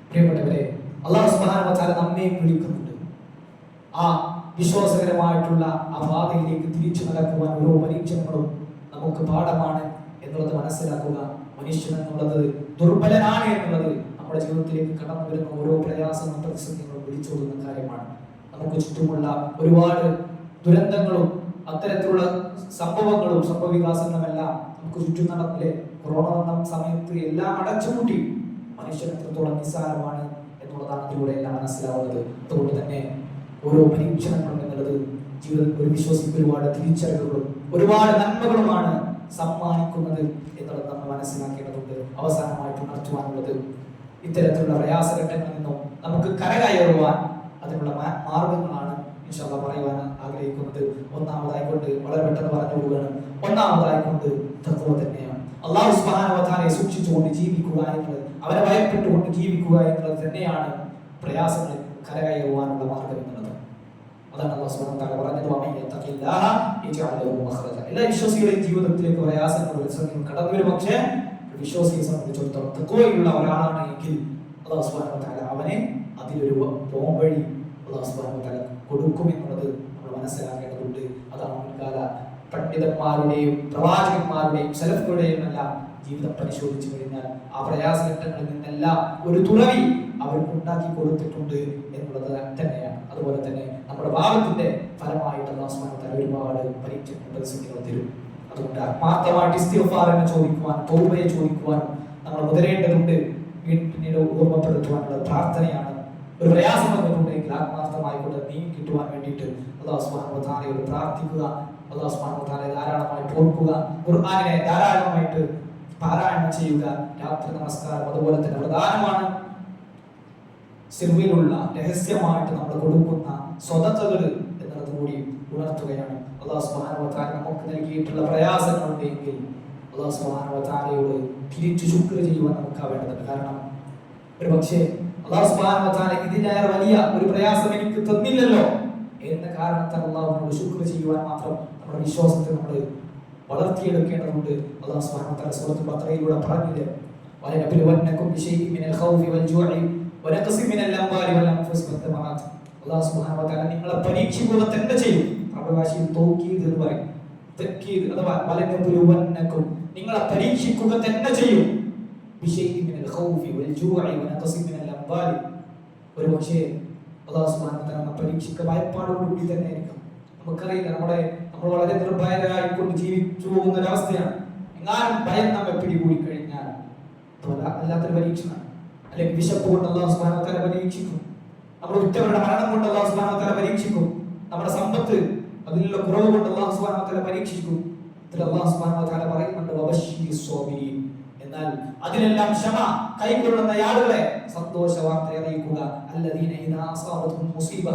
പ്രിയപ്പെട്ടവരെ, അല്ലാഹു സുബ്ഹാനഹു വ തആല നമ്മെ വിളിക്കുന്നുണ്ട്. ആ വിശ്വാസകരമായിട്ടുള്ള ആ പാതയിലേക്ക് തിരിച്ചു നടക്കുവാൻ ഓരോ പരീക്ഷണങ്ങളും നമുക്ക് പാഠമാണ് എന്നുള്ളത് മനസ്സിലാക്കുക. മനുഷ്യൻ എന്നുള്ളത് ദുർബലനാണ് എന്നുള്ളത് നമ്മുടെ ജീവിതത്തിലേക്ക് കടന്നു വരുന്ന ഓരോ പ്രയാസങ്ങളും പ്രതിസന്ധികളും വിളിച്ചോതുന്ന കാര്യമാണ്. നമുക്ക് ചുറ്റുമുള്ള ഒരുപാട് ദുരന്തങ്ങളും അത്തരത്തിലുള്ള സംഭവങ്ങളും സംഭവവികാസങ്ങളുമെല്ലാം നമുക്ക് ചുറ്റും നടന്നില്ലേ. കൊറോണ വന്ന സമയത്ത് എല്ലാം അടച്ചുപൂട്ടി. മനുഷ്യൻ എത്രത്തോളം നിസ്സാരമാണ് എന്നുള്ളതാണ് അതിലൂടെ എല്ലാം മനസ്സിലാവുന്നത്. അതുകൊണ്ട് തന്നെ ഓരോ പരീക്ഷണങ്ങളും എന്നുള്ളത് ജീവിതത്തിൽ ഒരു വിശ്വസിക്ക് ഒരുപാട് തിരിച്ചറിവുകളും ഒരുപാട് നന്മകളുമാണ് സമ്മാനിക്കുന്നത് എന്നുള്ളത് നമ്മൾ മനസ്സിലാക്കേണ്ടതുണ്ട്. അവസാനമായിട്ട് ഉണർത്തുവാനുള്ളത്, ഇത്തരത്തിലുള്ള പ്രയാസഘട്ടങ്ങളിൽ നിന്നും നമുക്ക് കരകയറുവാൻ അതിനുള്ള മാർഗങ്ങളാണ് ഇൻഷാ അല്ലാഹ് പറയുവാൻ ആഗ്രഹിക്കുന്നത്. ഒന്നാമതായിക്കൊണ്ട് വളരെ പെട്ടെന്ന് പറഞ്ഞു പോവുകയാണ്. ഒന്നാമതായിക്കൊണ്ട് തഖ്വ തന്നെയാണ്. അല്ലാഹു സുബ്ഹാനഹു വ തആലയെ സൂക്ഷിച്ചുകൊണ്ട് ജീവിക്കുക എന്നുള്ളത്, അവരെ ഭയപ്പെട്ടുകൊണ്ട് ജീവിക്കുക എന്നുള്ളത് തന്നെയാണ് പ്രയാസങ്ങളിൽ കരകയറുവാനുള്ള മാർഗം എന്നുള്ളത്. അതാണ് അല്ലാഹു സുബ്ഹാനഹു വ തആല പറഞ്ഞത്, വമൻ യത്തഖില്ലാഹ യജ്അൽ ലഹു മഖ്റജ. എല്ലാ വിശ്വാസികളുടെയും ജീവിതത്തിലേക്ക് പ്രയാസങ്ങൾ പ്രതിസന്ധികൾ കടന്നു വരും. പക്ഷേ വിശ്വാസിയെ സംബന്ധിച്ചിടത്തോളം തഖ്വയുള്ള ഒരാളാണ് എങ്കിൽ അല്ലാഹു സുബ്ഹാനഹു വ തആല അവനെ അതിലൊരു പോംവഴി അല്ലാഹു സുബ്ഹാനഹു വ തആല കൊടുക്കുമെന്നുള്ളത് നമ്മൾ മനസ്സിലാക്കേണ്ടതുണ്ട്. അതാണ് മുൻകാല പണ്ഡിതന്മാരുടെയും പ്രവാചകന്മാരുടെയും സലഫുകളുടെയും എല്ലാം ജീവിതം പരിശോധിച്ചു കഴിഞ്ഞാൽ ആ പ്രയാസഘട്ടങ്ങളിൽ നിന്നെല്ലാം ഒരു തുറവി അവർക്ക് ഉണ്ടാക്കി കൊടുത്തിട്ടുണ്ട് എന്നുള്ളത് തന്നെയാണ്. അതുപോലെ തന്നെ നമ്മുടെ ഭാവത്തിന്റെ ഫലമായിട്ട് അല്ലാഹു സുബ്ഹാനഹു വ തആല ഒരുപാട് പരീക്ഷണങ്ങൾ പ്രതിസന്ധികൾ തരും. അതുകൊണ്ട് ആത്മാർത്ഥമായിട്ട് ഇസ്തിഗ്ഫാറിനെ ചോദിക്കുവാനും തൗബയെ ചോദിക്കുവാനും നമ്മൾ മുതിരേണ്ടതുണ്ട്. പിന്നീട് ഓർമ്മപ്പെടുത്തുവാനുള്ള പ്രാർത്ഥനയാണ്. ഒരു പ്രയാസം വന്നിട്ടുണ്ടെങ്കിൽ ആത്മാർത്ഥമായിക്കൊണ്ട് നീങ്ങി കിട്ടുവാൻ വേണ്ടിയിട്ട് അല്ലാഹു സുബ്ഹാനഹു വ തആലയോട് പ്രാർത്ഥിക്കുക. അല്ലാഹു സുബ്ഹാനഹു വ തആലയെ ധാരാളമായിട്ട് ഓർക്കുക. ഖുർആനിനെ ധാരാളമായിട്ട് പാരായണം ചെയ്യുക. രാത്രി നമസ്കാരം അതുപോലെ തന്നെ പ്രധാനമാണ്. സിർവിലുള്ള രഹസ്യമായിട്ട് നമ്മൾ കൊടുക്കുന്ന സ്വതക്കകൾ എന്നുള്ളത് കൂടി ഉണർത്തുകയാണ്. അല്ലാഹു സുബ്ഹാനഹു വ തആല നമുക്ക് നൽകിയിട്ടുള്ള പ്രയാസങ്ങളുണ്ടെങ്കിൽ അല്ലാഹു സുബ്ഹാനഹു വ തആലയോട് തിരിച്ചു ശുക്ർ ചെയ്യുവാൻ നമുക്ക് ആവേണ്ടതുണ്ട്. കാരണം ഒരു പക്ഷേ അല്ലാഹു സുബ്ഹാനഹു വ തആല ഇതിലേറെ വലിയ ഒരു പ്രയാസം എനിക്ക് തന്നില്ലല്ലോ എന്ന കാരണത്താൽ അല്ലാഹുവിനോട് ശുക്ർ ചെയ്യുവാൻ മാത്രം നമ്മുടെ വിശ്വാസത്തെ നമ്മൾ വളർത്തിയെടുക്കേണ്ടതുണ്ട്. അല്ലാഹു സുബ്ഹാനഹു വ തആല സൂറത്തുൽ ബഖറയിലൂടെ പറഞ്ഞില്ലേ, വലനബ്ലുവന്നകും ബിശൈഇൻ മിനൽ ഖൗഫി വൽ ജൂഇ വനഖസിൻ മിനൽ അംവാലി വൽ അൻഫുസി വത്തമറാത്ത്. അല്ലാഹു സുബ്ഹാനഹു വ തആല നിങ്ങളെ പരീക്ഷിക്കുക തന്നെ ചെയ്യും. പ്രവാചകൻ തൗക്കീദ് എന്ന് പറയും. തക്കീദ് അഥവാ വലനബ്ലുവന്നകും നിങ്ങളെ പരീക്ഷിക്കുക തന്നെ ചെയ്യും. ബിശൈഇൻ മിനൽ ഖൗഫി വൽ ജൂഇ വനഖസിൻ മിനൽ അംവാലി. ഒരു പക്ഷേ അല്ലാഹു സുബ്ഹാനഹു വ തആല നമ്മെ പരീക്ഷിക്കുക ഭയപ്പാടോടുകൂടി തന്നെ ആയിരിക്കും. നമുക്കറിയില്ല, നമ്മൾ വളരെ നിർഭയരായിക്കൊണ്ട് ജീവിച്ചു പോകുന്ന ഒരവസ്ഥയാണ്. എങ്ങാനും ഭയം നമ്മെ പിടികൂടി കഴിഞ്ഞാൽ അല്ലാത്തൊരു പരീക്ഷണമാണ്. അല്ലെങ്കിൽ വിശപ്പ് കൊണ്ട് അല്ലാഹു സുബ്ഹാനഹു വ തആല പരീക്ഷിക്കും. നമ്മുടെ ഉറ്റവരുടെ മരണം കൊണ്ട് അല്ലാഹു സുബ്ഹാനഹു വ തആല പരീക്ഷിക്കും. നമ്മുടെ സമ്പത്ത് അതിലുള്ള കുറവ് കൊണ്ട് അല്ലാഹു സുബ്ഹാനഹു വ തആല പരീക്ഷിക്കും. ഇതിൽ അല്ലാഹു സുബ്ഹാനഹു വ തആല പറയുന്നുണ്ട്, വബശ്ശിരിസ് സ്വാബിരീൻ. എന്നാൽ അതിനെല്ലാം ക്ഷമ കൈക്കൊള്ളുന്ന ആളുകളെ സന്തോഷ വാർത്ത അറിയിക്കുക. അല്ലദീന ഇദാ അസാബത്തുഹും മുസീബ,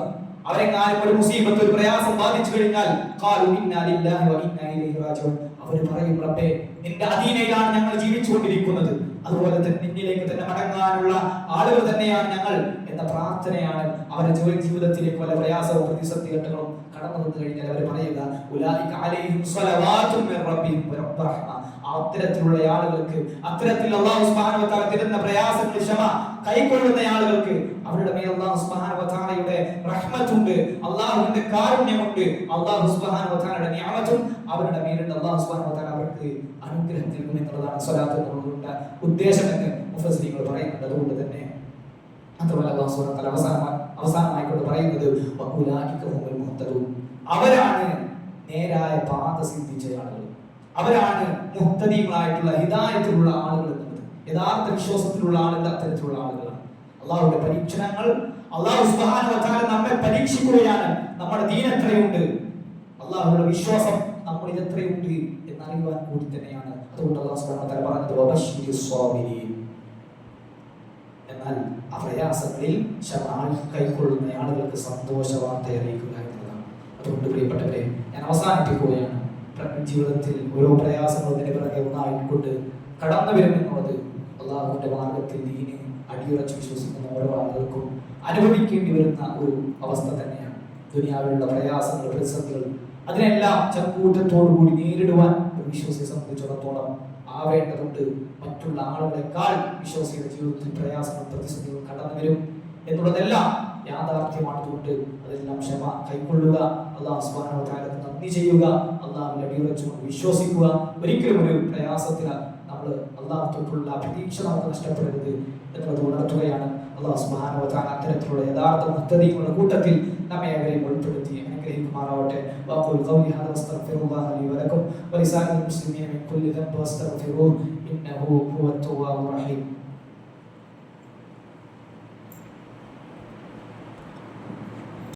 അവരെങ്ങാനും ഒരു മുസീബത്ത് ഒരു പ്രയാസം ബാധിച്ചു കഴിഞ്ഞാൽ ഖാലു ഇന്നാ ലില്ലാഹി വ ഇന്നാ ഇലൈഹി റാജിഊൻ, അവർ പറയും, റബ്ബേ നിന്റെ അധീനയിലാണ് ഞങ്ങൾ ജീവിച്ചുകൊണ്ടിരിക്കുന്നത്, അതുപോലെ തന്നെ നിന്നിലേക്ക് തന്നെ മടങ്ങാനുള്ള ആളുകൾ തന്നെയാണ് ഞങ്ങൾ എന്ന പ്രാർത്ഥനയാണ് അവരുടെ ജീവിതത്തിലേക്ക് പല പ്രയാസവും പ്രതിസന്ധി ഘട്ടങ്ങളും കടന്നു വന്നു കഴിഞ്ഞാൽ അവർ പറയുക, ഉലൈക അലൈഹിം സ്വലവാതും മിർ റബ്ബിഹിം വറഹ്മ. അത്തരത്തിലുള്ള ആളുകൾക്ക്, അത്തരത്തിൽ അല്ലാഹു സുബ്ഹാനഹു വ തആല തരുന്ന പ്രയാസങ്ങൾ ക്ഷമ കൈക്കൊള്ളുന്ന ആളുകൾക്ക് അവരുടെ മേൽ അല്ലാഹു സുബ്ഹാനഹു വ തആലയുടെ റഹ്മത്തുണ്ട്, അല്ലാഹുവിന്റെ കാരുണ്യമുണ്ട്, അല്ലാഹു സുബ്ഹാനഹു വ തആലയുടെ നിഅമത്തും അവരുടെ മേലുണ്ട്. അല്ലാഹു സുബ്ഹാനഹു വ തആല അവർക്ക് അനുഗ്രഹം നൽകും എന്നുള്ളതാണ് സ്വലാത്ത് കൊണ്ടുള്ള ഉദ്ദേശം എന്ന് മുഫസ്സിരീങ്ങൾ പറയുന്നുണ്ട്. അതുകൊണ്ട് തന്നെ അതുപോലെ അല്ലാഹു സുബ്ഹാനഹു വ തആല അവസാനമായി കൊണ്ട് പറയുന്നത്, വഉലൈക ഹുമുൽ മുഹ്തദൂൻ, അവരാണ് നേരായ പാത സിദ്ധിച്ച ആളുകൾ, അവരാണ് മുഹ്തദീകളായിട്ടുള്ള ഹിദായത്തിലുള്ള ആളുകൾ എന്നുള്ളത്. യഥാർത്ഥ വിശ്വാസത്തിലുള്ള ആളുകൾ അത്തരത്തിലുള്ള ആളുകളാണ്. അല്ലാഹുവിന്റെ പരീക്ഷണങ്ങൾ, അല്ലാഹു സുബ്ഹാനഹു വ തആല നമ്മെ പരീക്ഷിക്കുകയാണ്. നമ്മുടെ ദീൻ എത്രയുണ്ട്, അല്ലാഹുവിന്റെ വിശ്വാസം നമ്മളിൽ എത്രയുണ്ട് എന്നറിയുവാൻ കൂടി തന്നെയാണ്. അതുകൊണ്ട് അല്ലാഹു സുബ്ഹാനഹു വ തആല പറഞ്ഞത്, വബശ്ശിരിസ് സ്വാബിരീൻ. എന്നാൽ ആ പ്രയാസങ്ങളിൽ കൈക്കൊള്ളുന്ന ആളുകൾക്ക് സന്തോഷ വാർത്ത അറിയിക്കുക എന്നതാണ്. അതുകൊണ്ട് പ്രിയപ്പെട്ടവരെ, ഞാൻ അവസാനിപ്പിക്കുകയാണ്. ജീവിതത്തിൽ ഓരോ പ്രയാസങ്ങളുടെ പിറകെ ഒന്നായിക്കൊണ്ട് കടന്നു വരുമെന്നുള്ളത് അള്ളാഹുവിന്റെ മാർഗത്തിൽ ദീന് അടിയുറച്ച് വിശ്വസിക്കുന്ന ഓരോ ആളുകൾക്കും അനുഭവിക്കേണ്ടി വരുന്ന ഒരു അവസ്ഥ തന്നെയാണ്. ദുനിയാവിലുള്ള പ്രയാസങ്ങൾ, പ്രതിസന്ധികൾ, അതിനെല്ലാം ചങ്കൂറ്റത്തോടു കൂടി നേരിടുവാൻ ഒരു വിശ്വാസിയെ സംബന്ധിച്ചിടത്തോളം ആവേണ്ടതുണ്ട്. മറ്റുള്ള ആളുകളെക്കാൾ വിശ്വാസിയുടെ ജീവിതത്തിൽ പ്രയാസങ്ങൾ പ്രതിസന്ധികൾ കടന്നു വരും എന്നുള്ളതെല്ലാം യാഥാർത്ഥ്യമാണതുകൊണ്ട് അതെല്ലാം ക്ഷമ കൈക്കൊള്ളുക, അല്ലാഹു സുബ്ഹാനഹു വ തആലക്ക് നന്ദി ചെയ്യുക, അല്ലാഹുവിൽ അടിയുറച്ചുകൊണ്ട് വിശ്വസിക്കുക. ഒരിക്കലും ഒരു പ്രയാസത്തിൽ നമ്മൾ അല്ലാഹു തൊട്ടുള്ള പ്രതീക്ഷ നമുക്ക് നഷ്ടപ്പെടരുത് എന്നുള്ളത് ഉണർത്തുകയാണ്. അല്ലാഹു സുബ്ഹാനഹു വ തആല അത്തരത്തിലുള്ള യഥാർത്ഥ മുത്തഖീങ്ങളുടെ കൂട്ടത്തിൽ നമ്മെ അവരെയും ഉൾപ്പെടുത്തി അനുഗ്രഹിക്കുമാറാവട്ടെ. വഖൂൽ ഖൗലി ഹാദാ വസ്തഗ്ഫിറുല്ലാഹ ലി വലക്കും വലിസാഇരിൽ മുസ്ലിമീന മിൻ കുല്ലി ദംബിൻ വസ്തഗ്ഫിറൂഹു ഇന്നഹു ഹുവത് തവ്വാബുർ റഹീം.